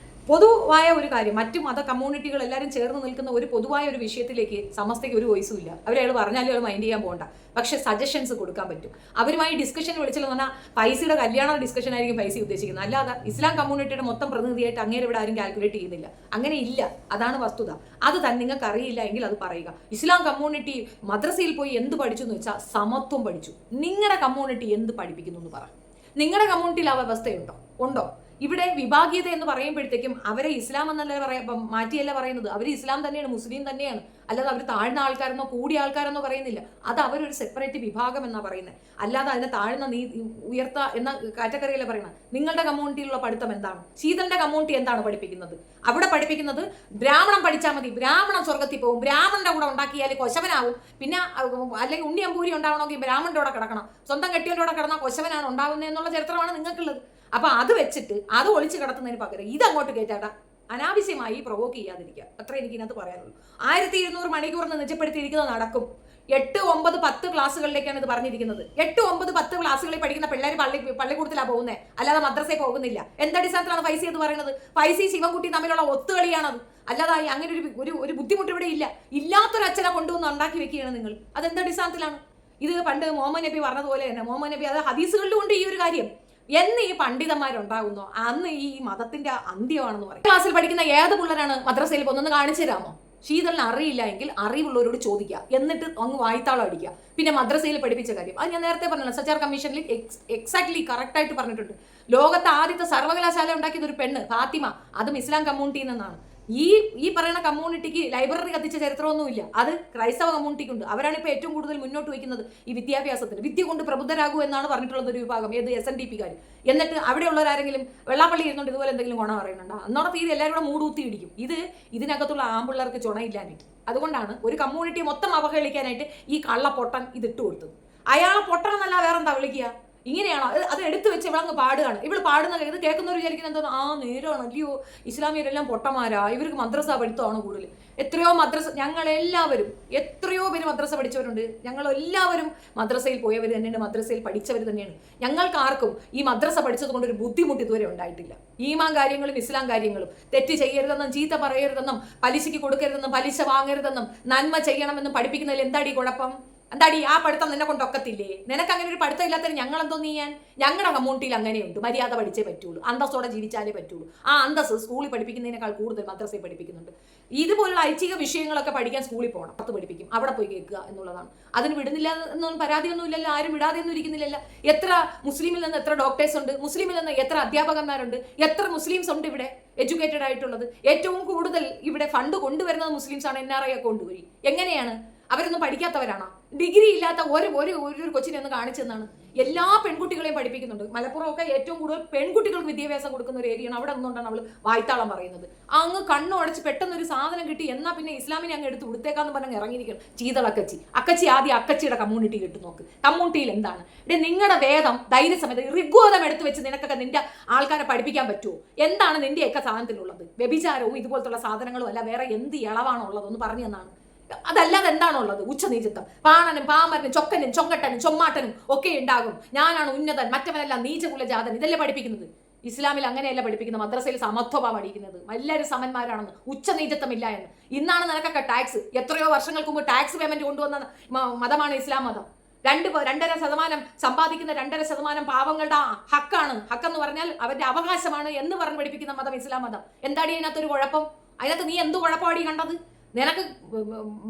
പൊതുവായ ഒരു കാര്യം, മറ്റു മത കമ്മ്യൂണിറ്റികൾ എല്ലാവരും ചേർന്ന് നിൽക്കുന്ന ഒരു പൊതുവായ ഒരു വിഷയത്തിലേക്ക് സമസ്തയ്ക്ക് ഒരു വോയിസും ഇല്ല. അവരയാൾ പറഞ്ഞാലും അയാൾ മൈൻഡ് ചെയ്യാൻ പോകണ്ട, പക്ഷേ സജഷൻസ് കൊടുക്കാൻ പറ്റും. അവരുമായി ഡിസ്കഷൻ വിളിച്ചെന്ന് പറഞ്ഞാൽ പൈസയുടെ കല്യാണ ഡിസ്കഷൻ ആയിരിക്കും പൈസ ഉദ്ദേശിക്കുന്നത്, അല്ലാതെ ഇസ്ലാം കമ്മ്യൂണിറ്റിയുടെ മൊത്തം പ്രതിനിധിയായിട്ട് അങ്ങേരെ ഇവിടെ ആരും കാൽക്കുലേറ്റ് ചെയ്യുന്നില്ല. അങ്ങനെ ഇല്ല, അതാണ് വസ്തുത. അത് തന്നെ നിങ്ങൾക്ക് അറിയില്ല എങ്കിൽ അത് പറയുക. ഇസ്ലാം കമ്മ്യൂണിറ്റി മദ്രസയിൽ പോയി എന്ത് പഠിച്ചു എന്ന് വെച്ചാൽ സമത്വം പഠിച്ചു. നിങ്ങളുടെ കമ്മ്യൂണിറ്റി എന്ത് പഠിപ്പിക്കുന്നു എന്ന് പറ. നിങ്ങളുടെ കമ്മ്യൂണിറ്റിയിൽ ആ വ്യവസ്ഥയുണ്ടോ? ഉണ്ടോ? ഇവിടെ വിഭാഗീയത എന്ന് പറയുമ്പോഴത്തേക്കും അവരെ ഇസ്ലാം എന്നല്ല മാറ്റിയല്ല പറയുന്നത്. അവർ ഇസ്ലാം തന്നെയാണ്, മുസ്ലിം തന്നെയാണ്, അല്ലാതെ അവർ താഴ്ന്ന ആൾക്കാരെന്നോ കൂടിയ ആൾക്കാരെന്നോ പറയുന്നില്ല. അത് അവരൊരു സെപ്പറേറ്റ് വിഭാഗം എന്നാ പറയുന്നത്, അല്ലാതെ അതിനെ താഴ്ന്ന ഉയർത്ത എന്ന കാറ്റഗറിയില പറയുന്നത്. നിങ്ങളുടെ കമ്മ്യൂണിറ്റിയിലുള്ള പഠിത്തം എന്താണ്? ശീതളിന്റെ കമ്മ്യൂണിറ്റി എന്താണ് പഠിപ്പിക്കുന്നത്? അവിടെ പഠിപ്പിക്കുന്നത് ബ്രാഹ്മണം പഠിച്ചാൽ മതി, ബ്രാഹ്മണൻ സ്വർഗത്തിൽ പോകും, ബ്രാഹ്മണന്റെ കൂടെ ഉണ്ടാക്കിയാൽ കൊശവനാവും, പിന്നെ അല്ലെങ്കിൽ ഉണ്ണിയമ്പൂരി ഉണ്ടാവണമെങ്കിൽ ബ്രാഹ്മണന്റെ കൂടെ കിടക്കണം, സ്വന്തം കെട്ടിയവരുടെ കൂടെ കിടന്നാൽ കൊശവനാണ് ഉണ്ടാവുന്നത് എന്നുള്ള ചരിത്രമാണ് നിങ്ങൾക്കുള്ളത്. അപ്പൊ അത് വെച്ചിട്ട് അത് ഒളിച്ചു കിടത്തുന്നതിന് പകരം ഇതങ്ങോട്ട് കയറ്റാട്ടാ, അനാവശ്യമായി പ്രൊവോക്ക് ചെയ്യാതിരിക്കുക. അത്ര എനിക്ക് ഇതിനകത്ത് പറയാനുള്ളൂ. 1200 മണിക്കൂറിന് നിജപ്പെടുത്തിയിരിക്കുന്നത് നടക്കും. 8, 9, 10 ക്ലാസ്സുകളിലേക്കാണ് ഇത് പറഞ്ഞിരിക്കുന്നത്. 8, 9, 10 ക്ലാസ്സുകളിൽ പഠിക്കുന്ന പിള്ളേർ പള്ളിക്കൂടത്തിലാണ് പോകുന്നത്, അല്ലാതെ മദ്രസയിൽ പോകുന്നില്ല. എന്തടിസ്ഥാനത്തിലാണ് ഫൈസി എന്ന് പറയുന്നത്? ഫൈസി ശിവൻകുട്ടി തമ്മിലുള്ള ഒത്തുകളിയാണത്, അല്ലാതെ അങ്ങനെ ഒരു ബുദ്ധിമുട്ട് ഇവിടെ ഇല്ല. ഇല്ലാത്തൊരു അച്ഛനെ കൊണ്ടുവന്ന് ഉണ്ടാക്കി വെക്കുകയാണ് നിങ്ങൾ. അതെന്തടിസ്ഥാനത്തിലാണ്? ഇത് പണ്ട് മുഹമ്മദ് നബി പറഞ്ഞതുപോലെ തന്നെ, മുഹമ്മദ് നബി അത് ഹദീസുകളിലുണ്ട് ഈ ഒരു കാര്യം. എന്ന് ഈ പണ്ഡിതന്മാരുണ്ടാകുന്നോ അന്ന് ഈ മതത്തിന്റെ അന്ത്യമാണെന്ന് പറയും. ക്ലാസ്സിൽ പഠിക്കുന്ന ഏത് പിള്ളേരാണ് മദ്രസയിൽ പോകുന്നത് കാണിച്ചു തരാമോ? ശീതളിന് അറിയില്ല എങ്കിൽ അറിവുള്ളവരോട് ചോദിക്കുക, എന്നിട്ട് അങ്ങ് വായ്ത്താളം അടിക്കുക. പിന്നെ മദ്രസയിൽ പഠിപ്പിച്ച കാര്യം അത് ഞാൻ നേരത്തെ പറഞ്ഞല്ലോ, സച്ചാർ കമ്മീഷനിൽ എക്സാക്ട്ലി കറക്റ്റായിട്ട് പറഞ്ഞിട്ടുണ്ട്. ലോകത്തെ ആദ്യത്തെ സർവകലാശാല ഉണ്ടാക്കിയത് ഒരു പെണ്ണ്, ഫാത്തിമ, അതും ഇസ്ലാം കമ്മ്യൂണിറ്റിയിൽ നിന്നാണ്. ഈ പറയുന്ന കമ്മ്യൂണിറ്റിക്ക് ലൈബ്രറി കത്തിച്ച ചരിത്രമൊന്നുമില്ല, അത് ക്രൈസ്തവ കമ്മ്യൂണിറ്റിക്കുണ്ട്. അവരാണ് ഇപ്പോൾ ഏറ്റവും കൂടുതൽ മുന്നോട്ട് വയ്ക്കുന്നത് ഈ വിദ്യാഭ്യാസത്തിന്. വിദ്യ കൊണ്ട് പ്രബുദ്ധരാകൂ എന്നാണ് പറഞ്ഞിട്ടുള്ളത് ഒരു വിഭാഗം, ഏത് SNDP-കാർ. എന്നിട്ട് അവിടെയുള്ളവരാരെങ്കിലും വെള്ളാപ്പള്ളി ഇരുന്നുകൊണ്ട് ഇതുപോലെ എന്തെങ്കിലും ഗുണം പറയുന്നുണ്ടോ? അന്നോടെ തീരെ എല്ലാവരും കൂടെ മൂടൂത്തി ഇടിക്കും. ഇതിനകത്തുള്ള ആമ്പിള്ളേർക്ക് ചുണയില്ലാനായിട്ട്. അതുകൊണ്ടാണ് ഒരു കമ്മ്യൂണിറ്റിയെ മൊത്തം അവഹേളിക്കാനായിട്ട് ഈ കള്ളപ്പൊട്ടൻ ഇതിട്ട് കൊടുത്തത്. അയാളെ പൊട്ടൻ എന്നല്ല വേറെന്താ വിളിക്കുക? ഇങ്ങനെയാണോ? അത് എടുത്തു വെച്ച് ഇവളങ്ങ് പാടുകയാണ്. ഇവൾ പാടുന്ന ഇത് കേൾക്കുന്നവർ വിചാരിക്കുന്നത് എന്തോ, ആ നേരമാണ്, അല്ലയോ ഇസ്ലാമിയരെല്ലാം പൊട്ടന്മാരാ, ഇവർക്ക് മദ്രസ പഠിത്തമാണ് കൂടുതൽ. എത്രയോ മദ്രസ, ഞങ്ങളെല്ലാവരും എത്രയോ പേര് മദ്രസ പഠിച്ചവരുണ്ട്. ഞങ്ങളെല്ലാവരും മദ്രസയിൽ പോയവർ തന്നെയാണ്, മദ്രസയിൽ പഠിച്ചവർ തന്നെയാണ്. ഞങ്ങൾക്ക് ആർക്കും ഈ മദ്രസ പഠിച്ചത് കൊണ്ട് ഒരു ബുദ്ധിമുട്ട് ഇതുവരെ ഉണ്ടായിട്ടില്ല. ഈമാൻ കാര്യങ്ങളും ഇസ്ലാം കാര്യങ്ങളും, തെറ്റ് ചെയ്യരുതെന്നും ചീത്ത പറയരുതെന്നും പലിശയ്ക്ക് കൊടുക്കരുതെന്നും പലിശ വാങ്ങരുതെന്നും നന്മ ചെയ്യണമെന്നും പഠിപ്പിക്കുന്നതിൽ എന്താടി കുഴപ്പം? എന്താടി ആ പഠിത്തം നിന്നെ കൊണ്ടൊക്കത്തില്ലേ? നിനക്ക് അങ്ങനെ ഒരു പഠിത്തം ഇല്ലാത്തതിന് ഞങ്ങളെന്തോ ചെയ്യാൻ? ഞങ്ങളുടെ കമ്മ്യൂണിറ്റിയിൽ അങ്ങനെയുണ്ട്. മര്യാദ പഠിച്ചേ പറ്റുള്ളൂ, അന്തസ്സോടെ ജീവിച്ചാലേ പറ്റുള്ളൂ. ആ അന്തസ് സ്കൂളിൽ പഠിപ്പിക്കുന്നതിനേക്കാൾ കൂടുതൽ മദ്രസയിൽ പഠിപ്പിക്കുന്നുണ്ട്. ഇതുപോലുള്ള ഐച്ഛിക വിഷയങ്ങളൊക്കെ പഠിക്കാൻ സ്കൂളിൽ പോകണം, 10 പഠിപ്പിക്കും, അവിടെ പോയി കേൾക്കുക എന്നുള്ളതാണ്. അതിന് വിടുന്നില്ല എന്നൊന്നും പരാതിയൊന്നും ഇല്ലല്ലോ, ആരും വിടാതെയൊന്നും ഇരിക്കുന്നില്ലല്ലോ. എത്ര മുസ്ലിമിൽ നിന്ന് എത്ര ഡോക്ടേഴ്സ് ഉണ്ട്, മുസ്ലിമിൽ നിന്ന് എത്ര അധ്യാപകന്മാരുണ്ട്, എത്ര മുസ്ലിംസ് ഉണ്ട് ഇവിടെ എഡ്യൂക്കേറ്റഡ് ആയിട്ടുള്ളത്? ഏറ്റവും കൂടുതൽ ഇവിടെ ഫണ്ട് കൊണ്ടുവരുന്നത് മുസ്ലിംസ് ആണ്. NRI ഒക്കെ കൊണ്ടുവരി. എങ്ങനെയാണ്? അവരൊന്നും പഠിക്കാത്തവരാണോ? ഡിഗ്രി ഇല്ലാത്ത ഒരു കൊച്ചിനെ ഒന്ന് കാണിച്ചെന്നാണ്. എല്ലാ പെൺകുട്ടികളെയും പഠിപ്പിക്കുന്നുണ്ട്. മലപ്പുറമൊക്കെ ഏറ്റവും കൂടുതൽ പെൺകുട്ടികൾക്ക് വിദ്യാഭ്യാസം കൊടുക്കുന്ന ഒരു ഏരിയയാണ്. അവിടെ നിന്നുകൊണ്ടാണ് അവൾ വായ്ത്താളം പറയുന്നത്. അങ്ങ് കണ്ണുടച്ച് പെട്ടെന്ന് ഒരു സാധനം കിട്ടി, എന്നാൽ പിന്നെ ഇസ്ലാമിനെ അങ്ങ് എടുത്ത് കൊടുത്തേക്കാന്ന് പറഞ്ഞ് ഇറങ്ങിയിരിക്കണം ചീതളക്കച്ചി. ആദ്യം അക്കച്ചിയുടെ കമ്മ്യൂണിറ്റിയിൽ ഇട്ട് നോക്ക്. കമ്മ്യൂണിറ്റിയിൽ എന്താണ്? ഇവിടെ നിങ്ങളുടെ വേദം ധൈര്യസമേതം ഋഗ്വേദം എടുത്ത് വെച്ച് നിനക്കൊക്കെ നിന്റെ ആൾക്കാരെ പഠിപ്പിക്കാൻ പറ്റുമോ? എന്താണ് നിന്റെയൊക്കെ സാധനത്തിലുള്ളത്? വ്യഭിചാരവും ഇതുപോലത്തുള്ള സാധനങ്ങളും അല്ല, വേറെ എന്ത് ഇളവാണോ ഉള്ളതെന്ന് പറഞ്ഞു തന്നാണ്. അതല്ലാതെ എന്താണോ ഉള്ളത്? ഉച്ചനീചത്വം. പാണനും പാമരനും ചൊക്കനും ചൊങ്കട്ടനും ചൊമ്മാട്ടനും ഒക്കെ ഉണ്ടാകും. ഞാനാണ് ഉന്നതൻ, മറ്റവനെല്ലാം നീചകുലജാതൻ, ഇതല്ലേ പഠിപ്പിക്കുന്നത്? ഇസ്ലാമിൽ അങ്ങനെയല്ല പഠിപ്പിക്കുന്നത്. മദ്രസയിൽ സമത്വമാണ് പഠിക്കുന്നത്. എല്ലാവരും സമന്മാരാണെന്ന്, ഉച്ചനീചത്വമില്ല എന്ന്. ഇന്നാണ് നിനക്കൊക്കെ ടാക്സ്. എത്രയോ വർഷങ്ങൾക്ക് മുമ്പ് ടാക്സ് പേയ്മെന്റ് കൊണ്ടുവന്ന മതമാണ് ഇസ്ലാം മതം. 2.5% സമ്പാദിക്കുന്ന 2.5% പാവങ്ങളുടെ ഹക്കാണ്. ഹക്കെന്ന് പറഞ്ഞാൽ അവരുടെ അവകാശമാണ് എന്ന് പറഞ്ഞ് പഠിപ്പിക്കുന്ന മതം ഇസ്ലാം മതം. എന്താടി അതിനകത്തൊരു കുഴപ്പം? അതിനകത്ത് നീ എന്ത് കുഴപ്പമാടി കണ്ടത്? നിനക്ക്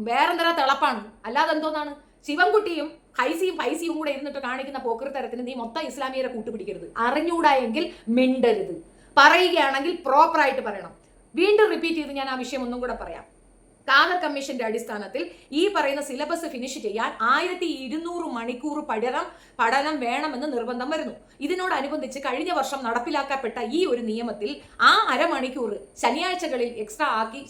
വേറെന്തര തിളപ്പാണ്, അല്ലാതെ എന്തോന്നാണ്? ശിവൻകുട്ടിയും പൈസയും കൂടെ ഇരുന്നിട്ട് കാണിക്കുന്ന പോക്കൃത്തരത്തിന് നീ മൊത്തം ഇസ്ലാമിയരെ കൂട്ടുപിടിക്കരുത്. അറിഞ്ഞൂടാ എങ്കിൽ മിണ്ടരുത്. പറയുകയാണെങ്കിൽ പ്രോപ്പറായിട്ട് പറയണം. വീണ്ടും റിപ്പീറ്റ് ചെയ്ത് ഞാൻ ആ വിഷയം ഒന്നും കൂടെ പറയാം. കാദർ കമ്മീഷന്റെ അടിസ്ഥാനത്തിൽ ഈ പറയുന്ന സിലബസ് ഫിനിഷ് ചെയ്യാൻ 1200 മണിക്കൂർ പഠനം വേണമെന്ന് നിർബന്ധം വരുന്നു. ഇതിനോടനുബന്ധിച്ച് കഴിഞ്ഞ വർഷം നടപ്പിലാക്കപ്പെട്ട ഈ ഒരു നിയമത്തിൽ ആ അരമണിക്കൂർ ശനിയാഴ്ചകളിൽ എക്സ്ട്രാ ആക്കി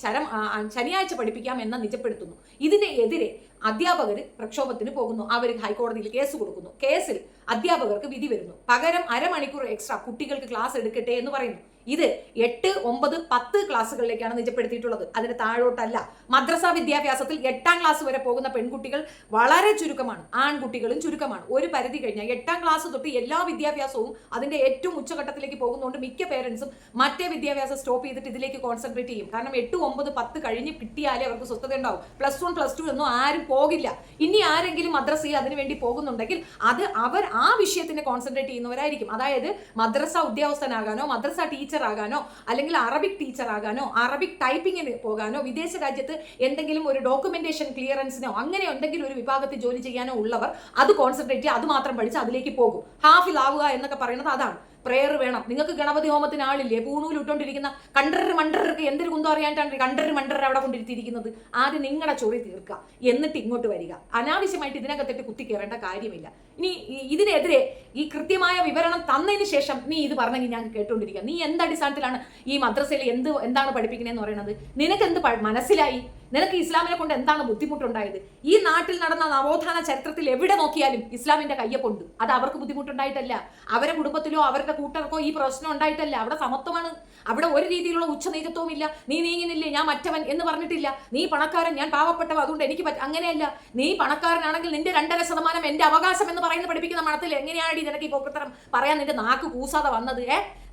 ശനിയാഴ്ച പഠിപ്പിക്കാം എന്ന് നിജപ്പെടുത്തുന്നു. ഇതിനെതിരെ അധ്യാപകർ പ്രക്ഷോഭത്തിന് പോകുന്നു. അവർ ഹൈക്കോടതിയിൽ കേസ് കൊടുക്കുന്നു. കേസിൽ അധ്യാപകർക്ക് വിധി വരുന്നു. പകരം അരമണിക്കൂർ എക്സ്ട്രാ കുട്ടികൾക്ക് ക്ലാസ് എടുക്കട്ടെ എന്ന് പറയുന്നു. ഇത് 8, 9, 10 ക്ലാസ്സുകളിലേക്കാണ് നിജപ്പെടുത്തിയിട്ടുള്ളത്. അതിന് താഴോട്ടല്ല. മദ്രസ വിദ്യാഭ്യാസത്തിൽ 8ാം ക്ലാസ് വരെ പോകുന്ന പെൺകുട്ടികൾ വളരെ ചുരുക്കമാണ്, ആൺകുട്ടികളും ചുരുക്കമാണ്. ഒരു പരിധി കഴിഞ്ഞാൽ 8ാം ക്ലാസ് തൊട്ട് എല്ലാ വിദ്യാഭ്യാസവും അതിന്റെ ഏറ്റവും ഉച്ചഘട്ടത്തിലേക്ക് പോകുന്നതുകൊണ്ട് മിക്ക പേരൻസും മറ്റേ വിദ്യാഭ്യാസം സ്റ്റോപ്പ് ചെയ്തിട്ട് ഇതിലേക്ക് കോൺസെൻട്രേറ്റ് ചെയ്യും. കാരണം 8, 9, 10 കഴിഞ്ഞ് കിട്ടിയാലേ അവർക്ക് സ്വസ്ഥത ഉണ്ടാവും. +1, +2 ഒന്നും ആരും പോകില്ല. ഇനി ആരെങ്കിലും മദ്രസയിൽ അതിനു വേണ്ടി പോകുന്നുണ്ടെങ്കിൽ അത് അവർ ആ വിഷയത്തിന് കോൺസെൻട്രേറ്റ് ചെയ്യുന്നവരായിരിക്കും. അതായത് മദ്രസ ഉദ്യോഗസ്ഥനാകാനോ, മദ്രസ ടീച്ചർ ആകാനോ, അല്ലെങ്കിൽ അറബിക് ടീച്ചർ ആകാനോ, അറബിക് ടൈപ്പിങ്ങിന് പോകാനോ, വിദേശ രാജ്യത്ത് എന്തെങ്കിലും ഒരു ഡോക്യുമെന്റേഷൻ ക്ലിയറൻസിനോ അങ്ങനെ എന്തെങ്കിലും ഒരു വിഭാഗത്തിൽ ജോലി ചെയ്യാനോ ഉള്ളവർ അത് കോൺസെൻട്രേറ്റ് ചെയ്യുക, അത് മാത്രം പഠിച്ച് അതിലേക്ക് പോകും. ഹാഫിലാവുക എന്നൊക്കെ പറയുന്നത് അതാണ്. പ്രേയർ വേണം. നിങ്ങൾക്ക് ഗണപതി ഹോമത്തിന് ആളില്ലേ? പൂണൂൽ ഇട്ടുകൊണ്ടിരിക്കുന്ന കണ്ടറ് മണ്ടർക്ക് എന്തൊരു കുന്തം അറിയാനായിട്ടാണ് കണ്ടറ് മണ്ടർ അവിടെ കൊണ്ടിരുത്തിയിരിക്കുന്നത്. ആദ്യം നിങ്ങളുടെ ചൊറി തീർക്കുക, എന്നിട്ട് ഇങ്ങോട്ട് വരിക. അനാവശ്യമായിട്ട് ഇതിനകത്തിട്ട് കുത്തിക്കയറേണ്ട കാര്യമില്ല. ഇനി ഇതിനെതിരെ ഈ കൃത്യമായ വിവരണം തന്നതിന് ശേഷം നീ ഇത് പറഞ്ഞെങ്കിൽ ഞാൻ കേട്ടുകൊണ്ടിരിക്കുക. നീ എന്തടിസ്ഥാനത്തിലാണ് ഈ മദ്രസയിൽ എന്താണ് പഠിപ്പിക്കണേന്ന് പറയുന്നത്? നിനക്ക് എന്ത് മനസ്സിലായി? നിനക്ക് ഇസ്ലാമിനെ കൊണ്ട് എന്താണ് ബുദ്ധിമുട്ടുണ്ടായത്? ഈ നാട്ടിൽ നടന്ന നവോത്ഥാന ചരിത്രത്തിൽ എവിടെ നോക്കിയാലും ഇസ്ലാമിന്റെ കയ്യൊപ്പുണ്ട്. അത് അവർക്ക് ബുദ്ധിമുട്ടുണ്ടായിട്ടല്ല, അവരുടെ കുടുംബത്തിലോ അവരുടെ കൂട്ടർക്കോ ഈ പ്രശ്നം ഉണ്ടായിട്ടല്ല. അവിടെ സമത്വമാണ്. അവിടെ ഒരു രീതിയിലുള്ള ഉച്ചനീചത്വവും ഇല്ല. നീ നീങ്ങുന്നില്ലേ, ഞാൻ മറ്റവൻ എന്ന് പറഞ്ഞിട്ടില്ല. നീ പണക്കാരൻ, ഞാൻ പാവപ്പെട്ടവ, അതുകൊണ്ട് എനിക്ക് അങ്ങനെയല്ല. നീ പണക്കാരനാണെങ്കിൽ നിന്റെ 2.5% എന്റെ അവകാശം എന്ന് പറയുന്നത് പഠിപ്പിക്കുന്ന മണത്തിൽ എങ്ങനെയാണ് നിനക്ക് ഈ പോക്കത്തരം പറയാൻ നിന്റെ നാക്ക് കൂസാതെ വന്നത്?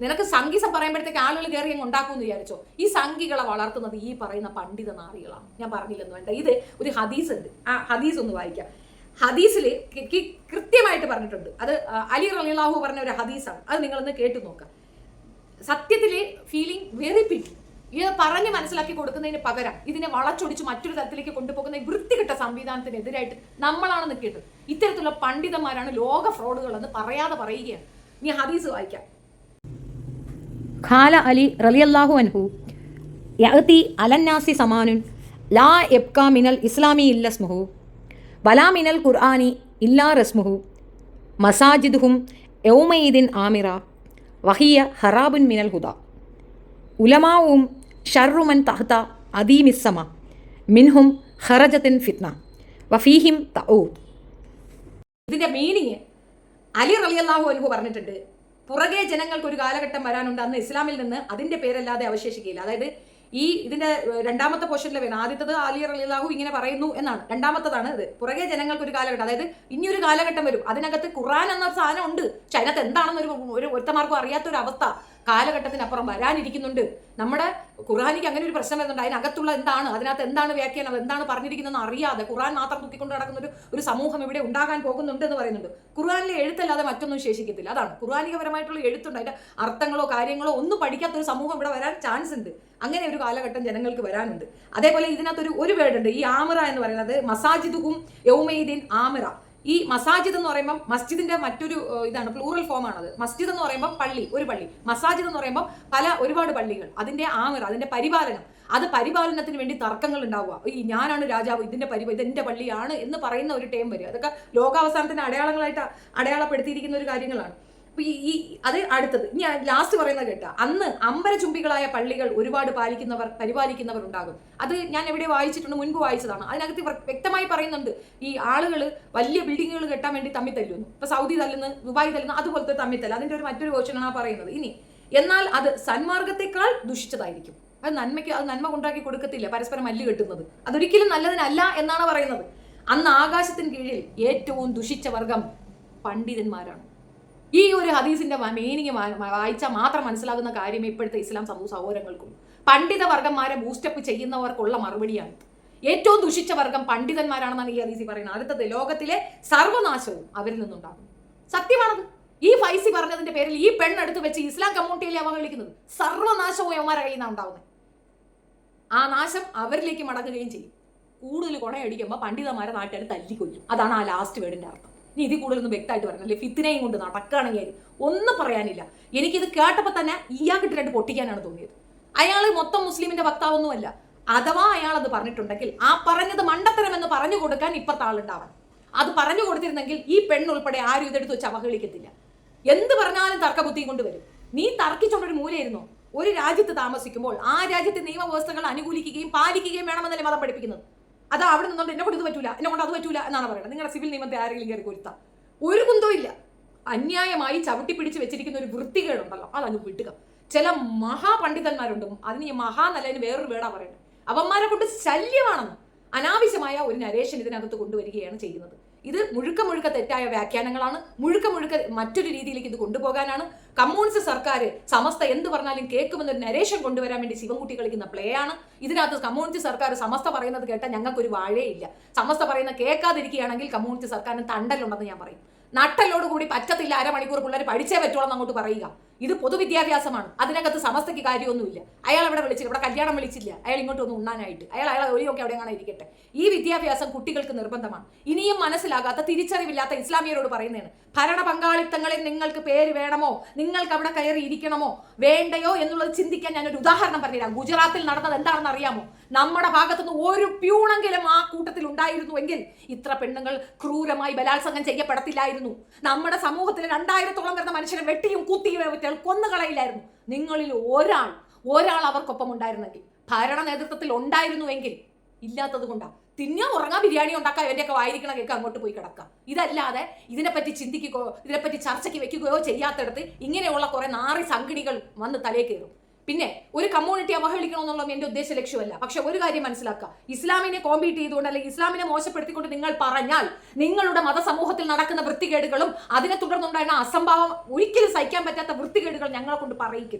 നിനക്ക് സംഗീതം പറയുമ്പോഴത്തേക്ക് ആളുകൾ കയറി അങ്ങ് ഉണ്ടാക്കുമെന്ന് വിചാരിച്ചോ? ഈ സംഘികളെ വളർത്തുന്നത് ഈ പറയുന്ന പണ്ഡിത നാറികളാണ്. ഞാൻ പറഞ്ഞില്ലെന്ന് വേണ്ട. ഇത് ഒരു ഹദീസ് ഉണ്ട്, ആ ഹദീസ് ഒന്ന് വായിക്കാം. ഹദീസിൽ കൃത്യമായിട്ട് പറഞ്ഞിട്ടുണ്ട്. അത് അലി റളിയല്ലാഹു പറഞ്ഞ ഒരു ഹദീസാണ്. അത് നിങ്ങളൊന്ന് കേട്ടു നോക്കാം. സത്യത്തില് ഫീലിംഗ് വെരി പിറ്റി. ഇത് പറഞ്ഞ് മനസ്സിലാക്കി കൊടുക്കുന്നതിന് പകരം ഇതിനെ വളച്ചൊടിച്ച് മറ്റൊരു തരത്തിലേക്ക് കൊണ്ടുപോകുന്ന ഈ വൃത്തികെട്ട സംവിധാനത്തിനെതിരായിട്ട് നമ്മളാണ് നിൽക്കേണ്ടത്. ഇത്തരത്തിലുള്ള പണ്ഡിതന്മാരാണ് ലോക ഫ്രോഡുകൾ എന്ന് പറയാതെ പറയുകയാണ്. നീ ഹദീസ് വായിക്കാം. ഖാല അലി റളിയല്ലാഹു അൻഹു യഅതി അലന്നാസി സമാനുൻ ലാ യബ്കാ മിനൽ ഇസ്ലാമി ഇല്ല സ്മുഹു വലാ മിനൽ ഖുർആനി ഇല്ലാ റസ്മുഹു മസാജിദുഹും യൗമയിദിൻ ആമിറ വഹിയ ഹറാബുൻ മിനൽ ഹുദ ഉലമാവും ഷർറുമൻ തഹ്ത അദീമിസ്സമ മിൻഹും ഖറജത്തിൻ ഫിത്ന വഫീഹിം തഊദ്. ഇതിന്റെ മീനിങ് അലി റളിയല്ലാഹു അൻഹു പറഞ്ഞിട്ടുണ്ട്, പുറകെ ജനങ്ങൾക്ക് ഒരു കാലഘട്ടം വരാനുണ്ട്, അന്ന് ഇസ്ലാമിൽ നിന്ന് അതിന്റെ പേരല്ലാതെ അവശേഷിക്കുകയില്ല. അതായത് ഇതിന്റെ രണ്ടാമത്തെ പോർഷനിൽ വേണം. ആദ്യത്തത് അലി റളിയല്ലാഹു ഇങ്ങനെ പറയുന്നു എന്നാണ്, രണ്ടാമത്തതാണ് ഇത്. പുറകെ ജനങ്ങൾക്ക് ഒരു കാലഘട്ടം, അതായത് ഇനിയൊരു കാലഘട്ടം വരും, അതിനകത്ത് ഖുർആൻ എന്നൊരു സാധനം ഉണ്ട്, പക്ഷെ അതിനകത്ത് എന്താണെന്നൊരു ഒരുത്തമാർക്കും അറിയാത്തൊരു അവസ്ഥ കാലഘട്ടത്തിനപ്പുറം വരാനിരിക്കുന്നുണ്ട്. നമ്മുടെ ഖുർആനിക്ക് അങ്ങനെ ഒരു പ്രശ്നം വരുന്നുണ്ട്. അതിനകത്തുള്ള എന്താണ്, അതിനകത്ത് എന്താണ് വ്യാഖ്യാനം, എന്താണ് പറഞ്ഞിരിക്കുന്നതെന്ന് അറിയാതെ ഖുർആൻ മാത്രം തൂക്കിക്കൊണ്ട് നടക്കുന്ന ഒരു സമൂഹം ഇവിടെ ഉണ്ടാകാൻ പോകുന്നുണ്ട് എന്ന് പറയുന്നുണ്ട്. ഖുർആനിലെ എഴുത്തല്ലാതെ മറ്റൊന്നും ശേഷിക്കത്തില്ല. അതാണ് ഖുർആനികപരമായിട്ടുള്ള എഴുത്തുണ്ട്, അതിന്റെ അർത്ഥങ്ങളോ കാര്യങ്ങളോ ഒന്നും പഠിക്കാത്തൊരു സമൂഹം ഇവിടെ വരാൻ ചാൻസ് ഉണ്ട്. അങ്ങനെ ഒരു കാലഘട്ടം ജനങ്ങൾക്ക് വരാനുണ്ട്. അതേപോലെ ഇതിനകത്തൊരു വേർഡ് ഉണ്ട്, ഈ ആമിറ എന്ന് പറയുന്നത് മസാജിദുഹും യൗമയിദിൻ ആമിറ. ഈ മസാജിദ് എന്ന് പറയുമ്പോൾ മസ്ജിദിന്റെ മറ്റൊരു ഇതാണ്, പ്ലൂറൽ ഫോം ആണത്. മസ്ജിദ് എന്ന് പറയുമ്പോൾ പള്ളി, ഒരു പള്ളി. മസാജിദ് എന്ന് പറയുമ്പോൾ ഒരുപാട് പള്ളികൾ. അതിന്റെ ആമിറ, അതിന്റെ പരിപാലനം, അത് പരിപാലനത്തിന് വേണ്ടി തർക്കങ്ങൾ ഉണ്ടാവുക. ഈ ഞാനാണ് രാജാവ്, ഇതെന്റെ പള്ളിയാണ് എന്ന് പറയുന്ന ഒരു ടൈം വരും. അതൊക്കെ ലോകാവസാനത്തിന്റെ അടയാളങ്ങളായിട്ട് അടയാളപ്പെടുത്തിയിരിക്കുന്ന ഒരു കാര്യങ്ങളാണ്. അത് അടുത്തത് ഞാൻ ലാസ്റ്റ് പറയുന്നത് കേട്ട, അന്ന് അമ്പരചുംബികളായ പള്ളികൾ ഒരുപാട് പരിപാലിക്കുന്നവർ ഉണ്ടാകും. അത് ഞാൻ എവിടെ വായിച്ചിട്ടുണ്ട്, മുൻപ് വായിച്ചതാണ്. അതിനകത്ത് വ്യക്തമായി പറയുന്നുണ്ട്, ഈ ആളുകൾ വലിയ ബിൽഡിങ്ങുകൾ കെട്ടാൻ വേണ്ടി തമ്മിൽ തല്ലുന്നു. ഇപ്പൊ സൗദി തല്ലുന്നു, ദുബായ് തല്ലുന്നു, അതുപോലത്തെ തമ്മിൽ തല്ല. അതിന്റെ മറ്റൊരു വേർഷനാണ് പറയുന്നത്. ഇനി എന്നാൽ അത് സന്മാർഗത്തെക്കാൾ ദുഷിച്ചതായിരിക്കും. അത് നന്മ കൊണ്ടാക്കി കൊടുക്കത്തില്ല പരസ്പരം മല്ല് കെട്ടുന്നത്. അതൊരിക്കലും നല്ലതിനല്ല എന്നാണ് പറയുന്നത്. അന്ന് ആകാശത്തിന് കീഴിൽ ഏറ്റവും ദുഷിച്ച വർഗം പണ്ഡിതന്മാരാണ്. ഈ ഒരു ഹദീസിന്റെ മീനിങ് വായിച്ചാൽ മാത്രം മനസ്സിലാകുന്ന കാര്യമേ ഇപ്പോഴത്തെ ഇസ്ലാം സമൂഹ സഹോദരങ്ങൾക്കും. പണ്ഡിത വർഗന്മാരെ ബൂസ്റ്റപ്പ് ചെയ്യുന്നവർക്കുള്ള മറുപടിയാണ്. ഏറ്റവും ദുഷിച്ച വർഗം പണ്ഡിതന്മാരാണെന്നാണ് ഈ ഹദീസിൽ പറയുന്നത്. അടുത്തത് ലോകത്തിലെ സർവനാശവും അവരിൽ നിന്നുണ്ടാകും. സത്യമാണത്. ഈ ഫൈസി പറഞ്ഞതിന്റെ പേരിൽ ഈ പെണ്ണെടുത്ത് വെച്ച് ഇസ്ലാം കമ്മ്യൂണിറ്റിയിലെ അവഹേളിക്കുന്നത്. സർവനാശവും യവന്മാരെ കയ്യിൽ നിന്നാണ് ഉണ്ടാവുന്നത്. ആ നാശം അവരിലേക്ക് മടങ്ങുകയും ചെയ്യും. കൂടുതൽ കൊണയടിക്കുമ്പോൾ പണ്ഡിതന്മാരെ നാട്ടുകാർ തല്ലിക്കൊല്ലും. അതാണ് ആ ലാസ്റ്റ് വേർഡിന്റെ അർത്ഥം. ഇനി ഇതിൽ കൂടുതലൊന്നും വ്യക്തമായിട്ട് പറഞ്ഞല്ലേ, ഫിത്തിനെയും കൊണ്ട് നടക്കുകയാണെങ്കിൽ ഒന്നും പറയാനില്ല. എനിക്കിത് കേട്ടപ്പോൾ തന്നെ ഇയാൾക്കിട്ട് 2 പൊട്ടിക്കാനാണ് തോന്നിയത്. അയാൾ മൊത്തം മുസ്ലിമിന്റെ വക്താവൊന്നുമല്ല. അഥവാ അയാൾ അത് പറഞ്ഞിട്ടുണ്ടെങ്കിൽ ആ പറഞ്ഞത് മണ്ടത്തരം എന്ന് പറഞ്ഞു കൊടുക്കാൻ ഇപ്പത്തെ ആളുണ്ടാവണം. അത് പറഞ്ഞു കൊടുത്തിരുന്നെങ്കിൽ ഈ പെണ്ണുൾപ്പെടെ ആരും ഇതെടുത്ത് വെച്ച് അവഹേളിക്കത്തില്ല. എന്ത് പറഞ്ഞാലും തർക്കബുദ്ധിയും കൊണ്ടുവരും. നീ തർക്കിച്ചോണ്ടൊരു മൂലയിരുന്നോ? ഒരു രാജ്യത്ത് താമസിക്കുമ്പോൾ ആ രാജ്യത്തെ നിയമവ്യവസ്ഥകൾ അനുകൂലിക്കുകയും പാലിക്കുകയും വേണമെന്നല്ലേ മതം പഠിപ്പിക്കുന്നത്. അത് അവിടെ നിന്നുകൊണ്ട് എന്നെ കൊണ്ട് ഇത് പറ്റൂല, എന്നെ കൊണ്ട് അത് പറ്റൂല എന്നാണ് പറയുന്നത്. നിങ്ങളുടെ സിവിൽ നിയമത്തെ ആരെങ്കിലും കയറി കൊരുത്താം. ഒരു കുന്തവും ഇല്ല. അന്യായമായി ചവിട്ടി പിടിച്ച് വെച്ചിരിക്കുന്ന ഒരു വൃത്തികേടുണ്ടല്ലോ, അതങ്ങ് വിട്ടുക. ചില മഹാപണ്ഡിതന്മാരുണ്ട്, അതിന് ഈ മഹാനല്ലതിന് വേറൊരു വേടാ പറയുന്നത്, അവന്മാരെ കൊണ്ട് ശല്യമാണെന്ന് അനാവശ്യമായ ഒരു നരേഷൻ ഇതിനകത്ത് കൊണ്ടുവരികയാണ് ചെയ്യുന്നത്. ഇത് മുഴുക്ക തെറ്റായ വ്യാഖ്യാനങ്ങളാണ്, മുഴുക്ക മറ്റൊരു രീതിയിലേക്ക് ഇത് കൊണ്ടുപോകാനാണ്. കമ്മ്യൂണിസ്റ്റ് സർക്കാർ സമസ്ത എന്ത് പറഞ്ഞാലും കേൾക്കുമെന്നൊരു നരേഷൻ കൊണ്ടുവരാൻ വേണ്ടി ശിവൻകുട്ടി കളിക്കുന്ന പ്ലേ ആണ്. ഇതിനകത്ത് കമ്മ്യൂണിസ്റ്റ് സർക്കാർ സമസ്ത പറയുന്നത് കേട്ടാൽ ഞങ്ങൾക്കൊരു വാഴയില്ല. സമസ്ത പറയുന്ന കേൾക്കാതിരിക്കുകയാണെങ്കിൽ കമ്മ്യൂണിസ്റ്റ് സർക്കാരിന് തണ്ടലുണ്ടെന്ന് ഞാൻ പറയും. നട്ടലോടുകൂടി പറ്റത്തില്ല, അരമണിക്കൂർ പിള്ളേർ പഠിച്ചേ പറ്റുള്ളൂ അങ്ങോട്ട് പറയുക. ഇത് പൊതുവിദ്യാഭ്യാസമാണ്, അതിനകത്ത് സമസ്തയ്ക്ക് കാര്യമൊന്നുമില്ല. അയാൾ അവിടെ വിളിച്ചില്ല, ഇവിടെ കല്യാണം വിളിച്ചില്ല, അയാൾ ഇങ്ങോട്ട് ഒന്ന് ഉണ്ണാനായിട്ട്. അയാളെ ഒലിയൊക്കെ അവിടെ കാണാൻ ഇരിക്കട്ടെ. ഈ വിദ്യാഭ്യാസം കുട്ടികൾക്ക് നിർബന്ധമാണ്. ഇനിയും മനസ്സിലാകാത്ത, തിരിച്ചറിവില്ലാത്ത ഇസ്ലാമിയരോട് പറയുന്നതാണ്, ഭരണ പങ്കാളിത്തങ്ങളിൽ നിങ്ങൾക്ക് പേര് വേണമോ, നിങ്ങൾക്ക് അവിടെ കയറി ഇരിക്കണമോ വേണ്ടയോ എന്നുള്ളത് ചിന്തിക്കാൻ ഞാനൊരു ഉദാഹരണം പറഞ്ഞുതരാം. ഗുജറാത്തിൽ നടന്നത് എന്താണെന്ന് അറിയാമോ? നമ്മുടെ ഭാഗത്തുനിന്ന് ഒരു പ്യൂണെങ്കിലും ആ കൂട്ടത്തിൽ ഉണ്ടായിരുന്നുവെങ്കിൽ ഇത്ര പെണ്ണുങ്ങൾ ക്രൂരമായി ബലാത്സംഗം ചെയ്യപ്പെടത്തില്ലായിരുന്നു. നമ്മുടെ സമൂഹത്തിൽ 2000-ഓളം വരുന്ന മനുഷ്യരെ വെട്ടിയും കുത്തിയും കൊന്നുകളയില്ലായിരുന്നു. നിങ്ങളിൽ ഒരാൾ അവർക്കൊപ്പം ഉണ്ടായിരുന്നെങ്കിൽ, ഭരണ നേതൃത്വത്തിൽ ഉണ്ടായിരുന്നുവെങ്കിൽ. ഇല്ലാത്തത് കൊണ്ടാ തിന്നാ ഉറങ്ങാൻ ബിരിയാണി ഉണ്ടാക്കാൻ ഇവന്റെയൊക്കെ വായിരിക്കണ കേൾക്കുക, അങ്ങോട്ട് പോയി കിടക്കാം. ഇതല്ലാതെ ഇതിനെപ്പറ്റി ചിന്തിക്കുകയോ ഇതിനെപ്പറ്റി ചർച്ചയ്ക്ക് വെക്കുകയോ ചെയ്യാത്തടത്ത് ഇങ്ങനെയുള്ള കുറെ നാറി സംഘടികൾ വന്ന് തലേ കയറും. പിന്നെ ഒരു കമ്മ്യൂണിറ്റി അവഹേളിക്കണമെന്നുള്ള എന്റെ ഉദ്ദേശ ലക്ഷ്യമല്ല. പക്ഷെ ഒരു കാര്യം മനസ്സിലാക്കുക, ഇസ്ലാമിനെ കോമ്പീറ്റ് ചെയ്തുകൊണ്ട് അല്ലെങ്കിൽ ഇസ്ലാമിനെ മോശപ്പെടുത്തിക്കൊണ്ട് നിങ്ങൾ പറഞ്ഞാൽ നിങ്ങളുടെ മതസമൂഹത്തിൽ നടക്കുന്ന വൃത്തികേടുകളും അതിനെ തുടർന്നുണ്ടായിരുന്ന അസംഭവം ഒരിക്കലും സഹിക്കാൻ പറ്റാത്ത വൃത്തികേടുകൾ ഞങ്ങളെ കൊണ്ട്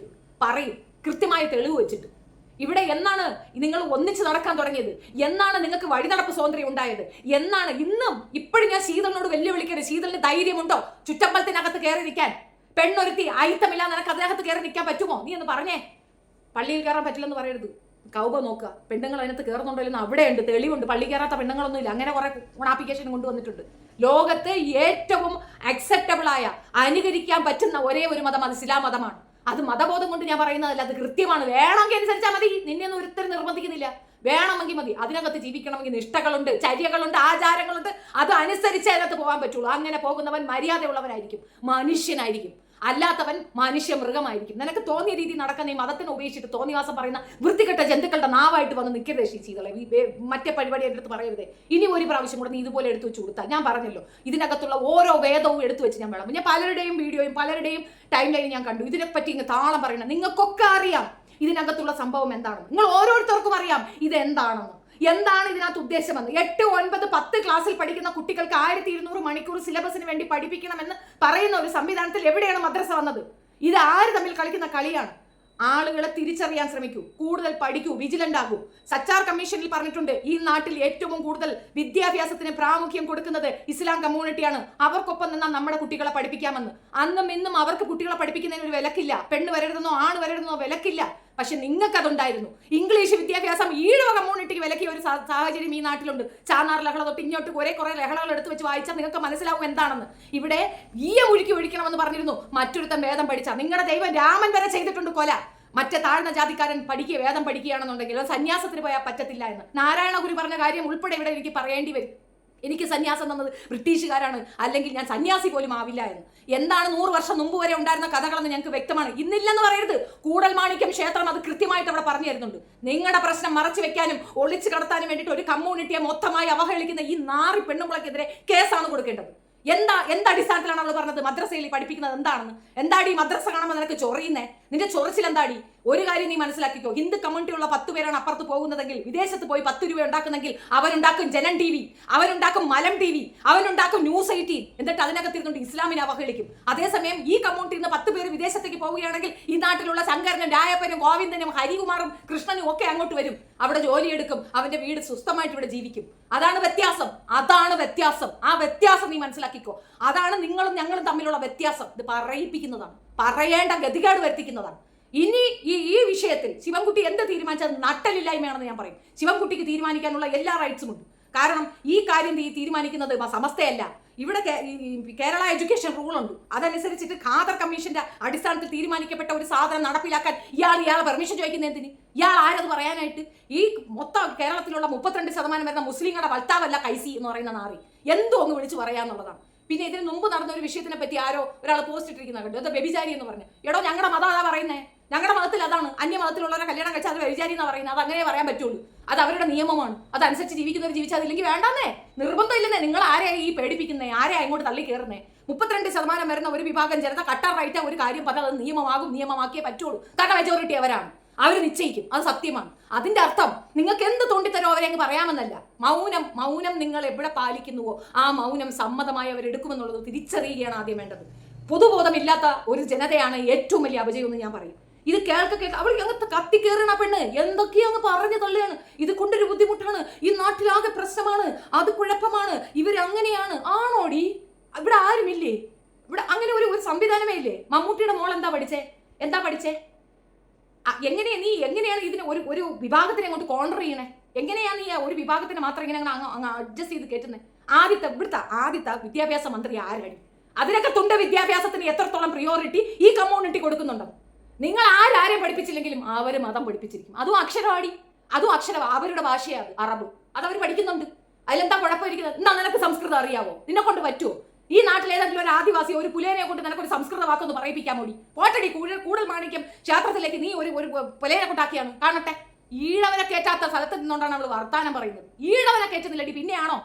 പറയും കൃത്യമായ തെളിവ് വെച്ചിട്ട്. ഇവിടെ എന്നാണ് നിങ്ങൾ ഒന്നിച്ച് നടക്കാൻ തുടങ്ങിയത്? എന്നാണ് നിങ്ങൾക്ക് വഴിനടപ്പ് സ്വാതന്ത്ര്യം ഉണ്ടായത്? എന്നാണ് ഇപ്പോഴും ഞാൻ ശീതളിനോട് വെല്ലുവിളിക്കരുത്. ശീതളിന് ധൈര്യമുണ്ടോ ചുറ്റമ്പലത്തിനകത്ത് കയറി നിൽക്കാൻ? പെണ്ണൊരുത്തി ആയിത്തമില്ല, നിനക്ക് അതിനകത്ത് കയറി നിൽക്കാൻ പറ്റുമോ? നീ ഒന്ന് പറഞ്ഞേ. പള്ളിയിൽ കയറാൻ പറ്റില്ലെന്ന് പറയരുത്. കൗബ നോക്കുക, പെണ്ണുങ്ങൾ അതിനകത്ത് കയറുന്നുണ്ടോ എന്ന് അവിടെയുണ്ട്, തെളിവുണ്ട്. പള്ളി കയറാത്ത പെണ്ണുങ്ങളൊന്നും ഇല്ല. അങ്ങനെ കുറെ ഓണാപ്ലിക്കേഷൻ കൊണ്ടുവന്നിട്ടുണ്ട്. ലോകത്തെ ഏറ്റവും അക്സെപ്റ്റബിൾ ആയ, അനുകരിക്കാൻ പറ്റുന്ന ഒരേ ഒരു മതം അത് ഇസ്ലാം മതമാണ്. അത് മതബോധം കൊണ്ട് ഞാൻ പറയുന്നതല്ല, അത് കൃത്യമാണ്. വേണമെങ്കിൽ അനുസരിച്ചാൽ മതി, നിന്നെയൊന്നും ഒരുത്തരും നിർബന്ധിക്കുന്നില്ല. വേണമെങ്കിൽ മതി. അതിനകത്ത് ജീവിക്കണമെങ്കിൽ നിഷ്ഠകളുണ്ട്, ചര്യകളുണ്ട്, ആചാരങ്ങളുണ്ട്. അത് അനുസരിച്ച് അതിനകത്ത് പോകാൻ പറ്റുള്ളൂ. അങ്ങനെ പോകുന്നവൻ മര്യാദയുള്ളവനായിരിക്കും, മനുഷ്യനായിരിക്കും. അല്ലാത്തവൻ മനുഷ്യ മൃഗമായിരിക്കും. നിനക്ക് തോന്നിയ രീതി നടക്കാൻ ഈ മതത്തിനെ ഉപേക്ഷിച്ചിട്ട് തോന്നിവാസം പറയുന്ന വൃത്തികെട്ട ജന്തുക്കളുടെ നാവായിട്ട് വന്ന് നിൽക്കരുത് ശീതളെ. മറ്റേ പരിപാടി എൻ്റെ അടുത്ത് പറയരുതേ. ഇനി ഒരു പ്രാവശ്യം കൂടെ നീ ഇതുപോലെ എടുത്തു വെച്ച് കൊടുത്താൽ, ഞാൻ പറഞ്ഞല്ലോ, ഇതിനകത്തുള്ള ഓരോ വേദവും എടുത്തു വെച്ച് ഞാൻ വേണം. ഞാൻ പലരുടെയും വീഡിയോയും പലരുടെയും ടൈം ലൈൻ ഞാൻ കണ്ടു. ഇതിനെപ്പറ്റി ഇങ്ങ് താളം പറയണം. നിങ്ങൾക്കൊക്കെ അറിയാം ഇതിനകത്തുള്ള സംഭവം എന്താണെന്ന്. നിങ്ങൾ ഓരോരുത്തർക്കും അറിയാം ഇതെന്താണെന്ന്, എന്താണ് ഇതിനകത്ത് ഉദ്ദേശമെന്ന്. 8, 9, 10 ക്ലാസ്സിൽ പഠിക്കുന്ന കുട്ടികൾക്ക് 1200 മണിക്കൂർ സിലബസിന് വേണ്ടി പഠിപ്പിക്കണമെന്ന് പറയുന്ന ഒരു സംവിധാനത്തിൽ എവിടെയാണ് മദ്രസ വന്നത്? ഇത് ആര് തമ്മിൽ കളിക്കുന്ന കളിയാണ്? ആളുകളെ തിരിച്ചറിയാൻ ശ്രമിക്കൂ, കൂടുതൽ പഠിക്കൂ, വിജിലന്റ് ആകൂ. സച്ചാർ കമ്മീഷനിൽ പറഞ്ഞിട്ടുണ്ട്, ഈ നാട്ടിൽ ഏറ്റവും കൂടുതൽ വിദ്യാഭ്യാസത്തിന് പ്രാമുഖ്യം കൊടുക്കുന്നത് ഇസ്ലാം കമ്മ്യൂണിറ്റിയാണ്. അവർക്കൊപ്പം നിന്നാൽ നമ്മുടെ കുട്ടികളെ പഠിപ്പിക്കാമെന്ന്. അന്നും ഇന്നും അവർക്ക് കുട്ടികളെ പഠിപ്പിക്കുന്നതിന് ഒരു വിലക്കില്ല. പെണ്ണ് വരരുതെന്നോ ആണ് വരരുതെന്നോ വിലക്കില്ല. പക്ഷെ നിങ്ങൾക്ക് അതുണ്ടായിരുന്നു. ഇംഗ്ലീഷ് വിദ്യാഭ്യാസം ഈഴവ കമ്മ്യൂണിറ്റിക്ക് വിലക്കിയ ഒരു സാഹചര്യം ഈ നാട്ടിലുണ്ട്. ചാന്നാർ ലഹള തൊട്ട് ഇങ്ങോട്ട് കുറെ ലഹളകൾ എടുത്തു വെച്ച് വായിച്ചാൽ നിങ്ങൾക്ക് മനസ്സിലാവും എന്താണെന്ന്. ഇവിടെ ഈയ ഒഴിക്കണമെന്ന് പറഞ്ഞിരുന്നു. മറ്റൊരുത്തൻ വേദം പഠിച്ച നിങ്ങളുടെ ദൈവം രാമൻ വരെ ചെയ്തിട്ടുണ്ട് കൊല. മറ്റേ താഴ്ന്ന ജാതിക്കാരൻ വേദം പഠിക്കുകയാണെന്നുണ്ടെങ്കിൽ സന്യാസത്തിന് പോയാൽ പറ്റത്തില്ല എന്ന് നാരായണ ഗുരു പറഞ്ഞ കാര്യം ഉൾപ്പെടെ ഇവിടെ എനിക്ക് പറയേണ്ടി വരും. എനിക്ക് സന്യാസം തന്നത് ബ്രിട്ടീഷുകാരാണ്, അല്ലെങ്കിൽ ഞാൻ സന്യാസി പോലും ആവില്ല എന്ന്. എന്താണ് 100 വർഷം മുമ്പ് വരെ ഉണ്ടായിരുന്ന കഥകളെന്ന് ഞങ്ങൾക്ക് വ്യക്തമാണ്. ഇന്നില്ലെന്ന് പറയരുത്. കൂടൽമാണിക്യം ക്ഷേത്രം അത് കൃത്യമായിട്ട് അവിടെ പറഞ്ഞു തരുന്നുണ്ട്. നിങ്ങളുടെ പ്രശ്നം മറച്ചു വെക്കാനും ഒളിച്ചു കടത്താനും വേണ്ടിയിട്ട് ഒരു കമ്മ്യൂണിറ്റിയെ മൊത്തമായി അവഹേളിക്കുന്ന ഈ നാറി പെണ്ണുമുളക്കെതിരെ കേസാണ് കൊടുക്കേണ്ടത്. എന്തടിസ്ഥാനത്തിലാണ് അവൾ പറഞ്ഞത് മദ്രസയിൽ പഠിപ്പിക്കുന്നത് എന്താണെന്ന്? എന്താടി മദ്രസ കാണുമ്പോൾ നിനക്ക് ചൊറിയുന്നേ? നിന്റെ ചൊറിച്ചിൽ എന്താടി? ഒരു കാര്യം നീ മനസ്സിലാക്കിക്കോ, ഹിന്ദു കമ്മ്യൂണിറ്റി ഉള്ള 10 പേരാണ് അപ്പുറത്ത് പോകുന്നതെങ്കിൽ, വിദേശത്ത് പോയി 10 രൂപ ഉണ്ടാക്കുന്നെങ്കിൽ അവരുണ്ടാക്കും ജനൻ TV, അവരുണ്ടാക്കും മലം TV, അവരുണ്ടാക്കും ന്യൂസ് 18. എന്നിട്ട് അതിനകത്തിരുന്നുണ്ട് ഇസ്ലാമിനെ അവഹേളിക്കും. അതേസമയം ഈ കമ്മ്യൂണിറ്റിയിൽ നിന്ന് 10 പേര് വിദേശത്തേക്ക് പോവുകയാണെങ്കിൽ ഈ നാട്ടിലുള്ള ശങ്കരനും രായപ്പനും ഗോവിന്ദനും ഹരികുമാറും കൃഷ്ണനും ഒക്കെ അങ്ങോട്ട് വരും, അവിടെ ജോലിയെടുക്കും, അവന്റെ വീട് സ്വസ്ഥമായിട്ട് ഇവിടെ ജീവിക്കും. അതാണ് വ്യത്യാസം. ആ വ്യത്യാസം നീ മനസ്സിലാക്കിക്കോ. അതാണ് നിങ്ങളും ഞങ്ങളും തമ്മിലുള്ള വ്യത്യാസം. ഇത് പറയിപ്പിക്കുന്നതാണ്, പറയേണ്ട ഗതികേട് വരുത്തിക്കുന്നതാണ്. ഇനി ഈ വിഷയത്തിൽ ശിവൻകുട്ടി എന്ത് തീരുമാനിച്ചത് നട്ടലില്ലായ്മയാണെന്ന് ഞാൻ പറയും. ശിവൻകുട്ടിക്ക് തീരുമാനിക്കാനുള്ള എല്ലാ റൈറ്റ്സും ഉണ്ട്. കാരണം ഈ കാര്യം തീരുമാനിക്കുന്നത് സമസ്തയല്ല. ഇവിടെ കേരള എഡ്യൂക്കേഷൻ റൂൾ ഉണ്ട്. അതനുസരിച്ചിട്ട് ഖാദർ കമ്മീഷന്റെ അടിസ്ഥാനത്തിൽ തീരുമാനിക്കപ്പെട്ട ഒരു സാധനം നടപ്പിലാക്കാൻ ഇയാളെ പെർമിഷൻ ചോദിക്കുന്ന എന്തിന്? ഇയാൾ ആരത് പറയാനായിട്ട്? ഈ മൊത്തം കേരളത്തിലുള്ള 32% വരുന്ന മുസ്ലിങ്ങളുടെ വക്താവല്ല കൈസി എന്ന് പറയുന്ന നാറി. എന്തോ ഒന്ന് വിളിച്ചു പറയാന്നുള്ളതാണ്. പിന്നെ ഇതിന് മുമ്പ് നടന്ന ഒരു വിഷയത്തിനെ പറ്റി ഒരാൾ പോസ്റ്റ് ഇട്ടിരിക്കുന്ന കണ്ടു, എന്താ വ്യഭിചാരി എന്ന് പറഞ്ഞു. എടോ, ഞങ്ങളുടെ മതം അതാ പറയുന്നേ. ഞങ്ങളുടെ മതത്തിൽ അതാണ്. അന്യമതത്തിലുള്ളവരെ കല്യാണം കഴിച്ചാൽ അത് വ്യഭിചാരി എന്നാ പറയുന്നത്. അത് അങ്ങനെ പറയാൻ പറ്റുള്ളൂ. അത് അവരുടെ നിയമമാണ്. അതനുസരിച്ച് ജീവിക്കുന്നവർ ജീവിച്ചാൽ അതില്ലെങ്കിൽ വേണ്ടാന്നേ, നിർബന്ധമില്ലെന്നേ. നിങ്ങൾ ആരെയായി ഈ പേടിപ്പിക്കുന്നേ? ആരെയാ ഇങ്ങോട്ട് തള്ളി കയറുന്നേ? 32% വരുന്ന ഒരു വിഭാഗം ജനത കട്ടർ റൈറ്റ് ഒരു കാര്യം പറഞ്ഞാൽ അത് നിയമമാകും, നിയമമാക്കിയേ പറ്റുള്ളൂ. കാരണം മെജോറിറ്റി അവരാണ്, അവർ നിശ്ചയിക്കും, അത് സത്യമാണ്. അതിന്റെ അർത്ഥം നിങ്ങൾക്ക് എന്ത് തോണ്ടിത്തരോ അവരെ അങ്ങ് പറയാമെന്നല്ല. മൗനം നിങ്ങൾ എവിടെ പാലിക്കുന്നുവോ ആ മൗനം സമ്മതമായി അവരെടുക്കുമെന്നുള്ളത് തിരിച്ചറിയുകയാണ് ആദ്യം വേണ്ടത്. പൊതുബോധമില്ലാത്ത ഒരു ജനതയാണ് ഏറ്റവും വലിയ അപജയം എന്ന് ഞാൻ പറയും. ഇത് കേൾക്ക അവൾ അങ്ങ് കത്തിക്കേറണ പെണ്ണ് എന്തൊക്കെയോ അങ്ങ് പറഞ്ഞു തള്ളുകയാണ്. ഇത് കൊണ്ടൊരു ബുദ്ധിമുട്ടാണ്, ഈ നാട്ടിലാകെ പ്രശ്നമാണ്, അത് കുഴപ്പമാണ്, ഇവരങ്ങനെയാണ്. ആണോടി? ഇവിടെ ആരുമില്ലേ? ഇവിടെ അങ്ങനെ ഒരു സംവിധാനമേ ഇല്ലേ? മമ്മൂട്ടിയുടെ മോൾ എന്താ പഠിച്ചേ? എങ്ങനെയാണ് ഇതിനെ ഒരു വിഭാഗത്തിനെ അങ്ങോട്ട് കോൺട്രോൾ ചെയ്യണേ? എങ്ങനെയാണ് നീ ഒരു വിഭാഗത്തിന് മാത്രം ഇങ്ങനെ അങ്ങ് അഡ്ജസ്റ്റ് ചെയ്ത് കയറ്റുന്നത്? ഇവിടുത്തെ ആദ്യത്തെ വിദ്യാഭ്യാസ മന്ത്രി ആരാടി? അതിനൊക്കെ വിദ്യാഭ്യാസത്തിന് എത്രത്തോളം പ്രിയോറിറ്റി ഈ കമ്മ്യൂണിറ്റി കൊടുക്കുന്നുണ്ടോ? നിങ്ങൾ ആരെയും പഠിപ്പിച്ചില്ലെങ്കിലും അവർ മതം പഠിപ്പിച്ചിരിക്കും. അതും അക്ഷരവാടി, അവരുടെ ഭാഷയാണ് അറബ്, അതവർ പഠിക്കുന്നുണ്ട്. അതിലെന്താ കുഴപ്പമിരിക്കുന്നത്? എന്താ നിനക്ക് സംസ്കൃതം അറിയാവോ? നിന്നെ കൊണ്ട് പറ്റുമോ? ഈ നാട്ടിൽ ഏതെങ്കിലും ഒരു ആദിവാസി ഒരു പുലേനെ കൊണ്ട് നിനക്കൊരു സംസ്കൃത വാക്കൊന്ന് പറയിപ്പിക്കാൻ വേണ്ടി പോട്ടടി. കൂടൽ മാണിക്യം ക്ഷേത്രത്തിലേക്ക് നീ ഒരു പുലേനെ കൊണ്ടാക്കിയാണ് കാണട്ടെ. ഈഴവനെ കയറ്റാത്ത സ്ഥലത്ത് നിന്നുകൊണ്ടാണ് നമ്മൾ വർത്താനം പറയുന്നത്. ഈഴവനെ കയറ്റുന്നില്ലടി, പിന്നെയാണോ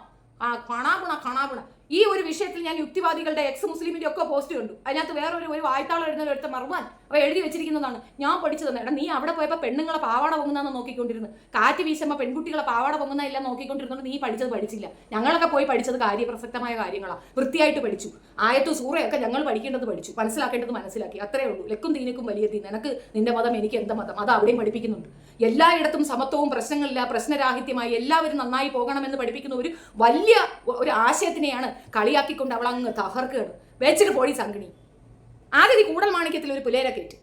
കണാപുണ. ഈ ഒരു വിഷയത്തിൽ ഞാൻ യുക്തിവാദികളുടെ മുസ്ലിമിന്റെ ഒക്കെ പോസ്റ്റ് കണ്ടു. അതിനകത്ത് വേറൊരു വായ്ത്താളം എഴുതുന്ന മറുവാൻ അവ എഴുതി വെച്ചിരിക്കുന്നതാണ് ഞാൻ പഠിച്ചത്. എടാ, നീ അവിടെ പോയപ്പോൾ പെണ്ണുങ്ങളെ പാവാട പൊങ്ങുന്നതെന്ന് നോക്കിക്കൊണ്ടിരുന്നു. കാറ്റ് വീശുമ്പോൾ പെൺകുട്ടികളെ പാവാട പൊങ്ങുന്ന എല്ലാം നോക്കിക്കൊണ്ടിരുന്നുകൊണ്ട് നീ പഠിച്ചില്ല. ഞങ്ങളൊക്കെ പോയി പഠിച്ചത് കാര്യപ്രസക്തമായ കാര്യങ്ങളാണ്, വൃത്തിയായിട്ട് പഠിച്ചു. ആയത്തും സൂറയൊക്കെ ഞങ്ങൾ പഠിക്കേണ്ടത് പഠിച്ചു, മനസ്സിലാക്കേണ്ടത് മനസ്സിലാക്കി. അത്രേ ഉള്ളൂ. ലക്കും തീനക്കും വലിയ തീ. നിനക്ക് നിന്റെ മതം, എനിക്ക് എന്റെ മതം, അത് അവിടെയും പഠിപ്പിക്കുന്നുണ്ട്. എല്ലായിടത്തും സമത്വവും പ്രശ്നങ്ങളില്ല, പ്രശ്നരാഹിത്യമായി എല്ലാവരും നന്നായി പോകണമെന്ന് പഠിപ്പിക്കുന്ന വലിയ ഒരു ആശയത്തിനെയാണ് കളിയാക്കിക്കൊണ്ട് അവൾ അങ്ങ് തകർക്കുകയാണ്. വെച്ചിട്ട് പോടി സംഗണി. ആദ്യം ഈ കൂടൽ മാണിക്യത്തിൽ ഒരു പുലേരെ കയറ്റി.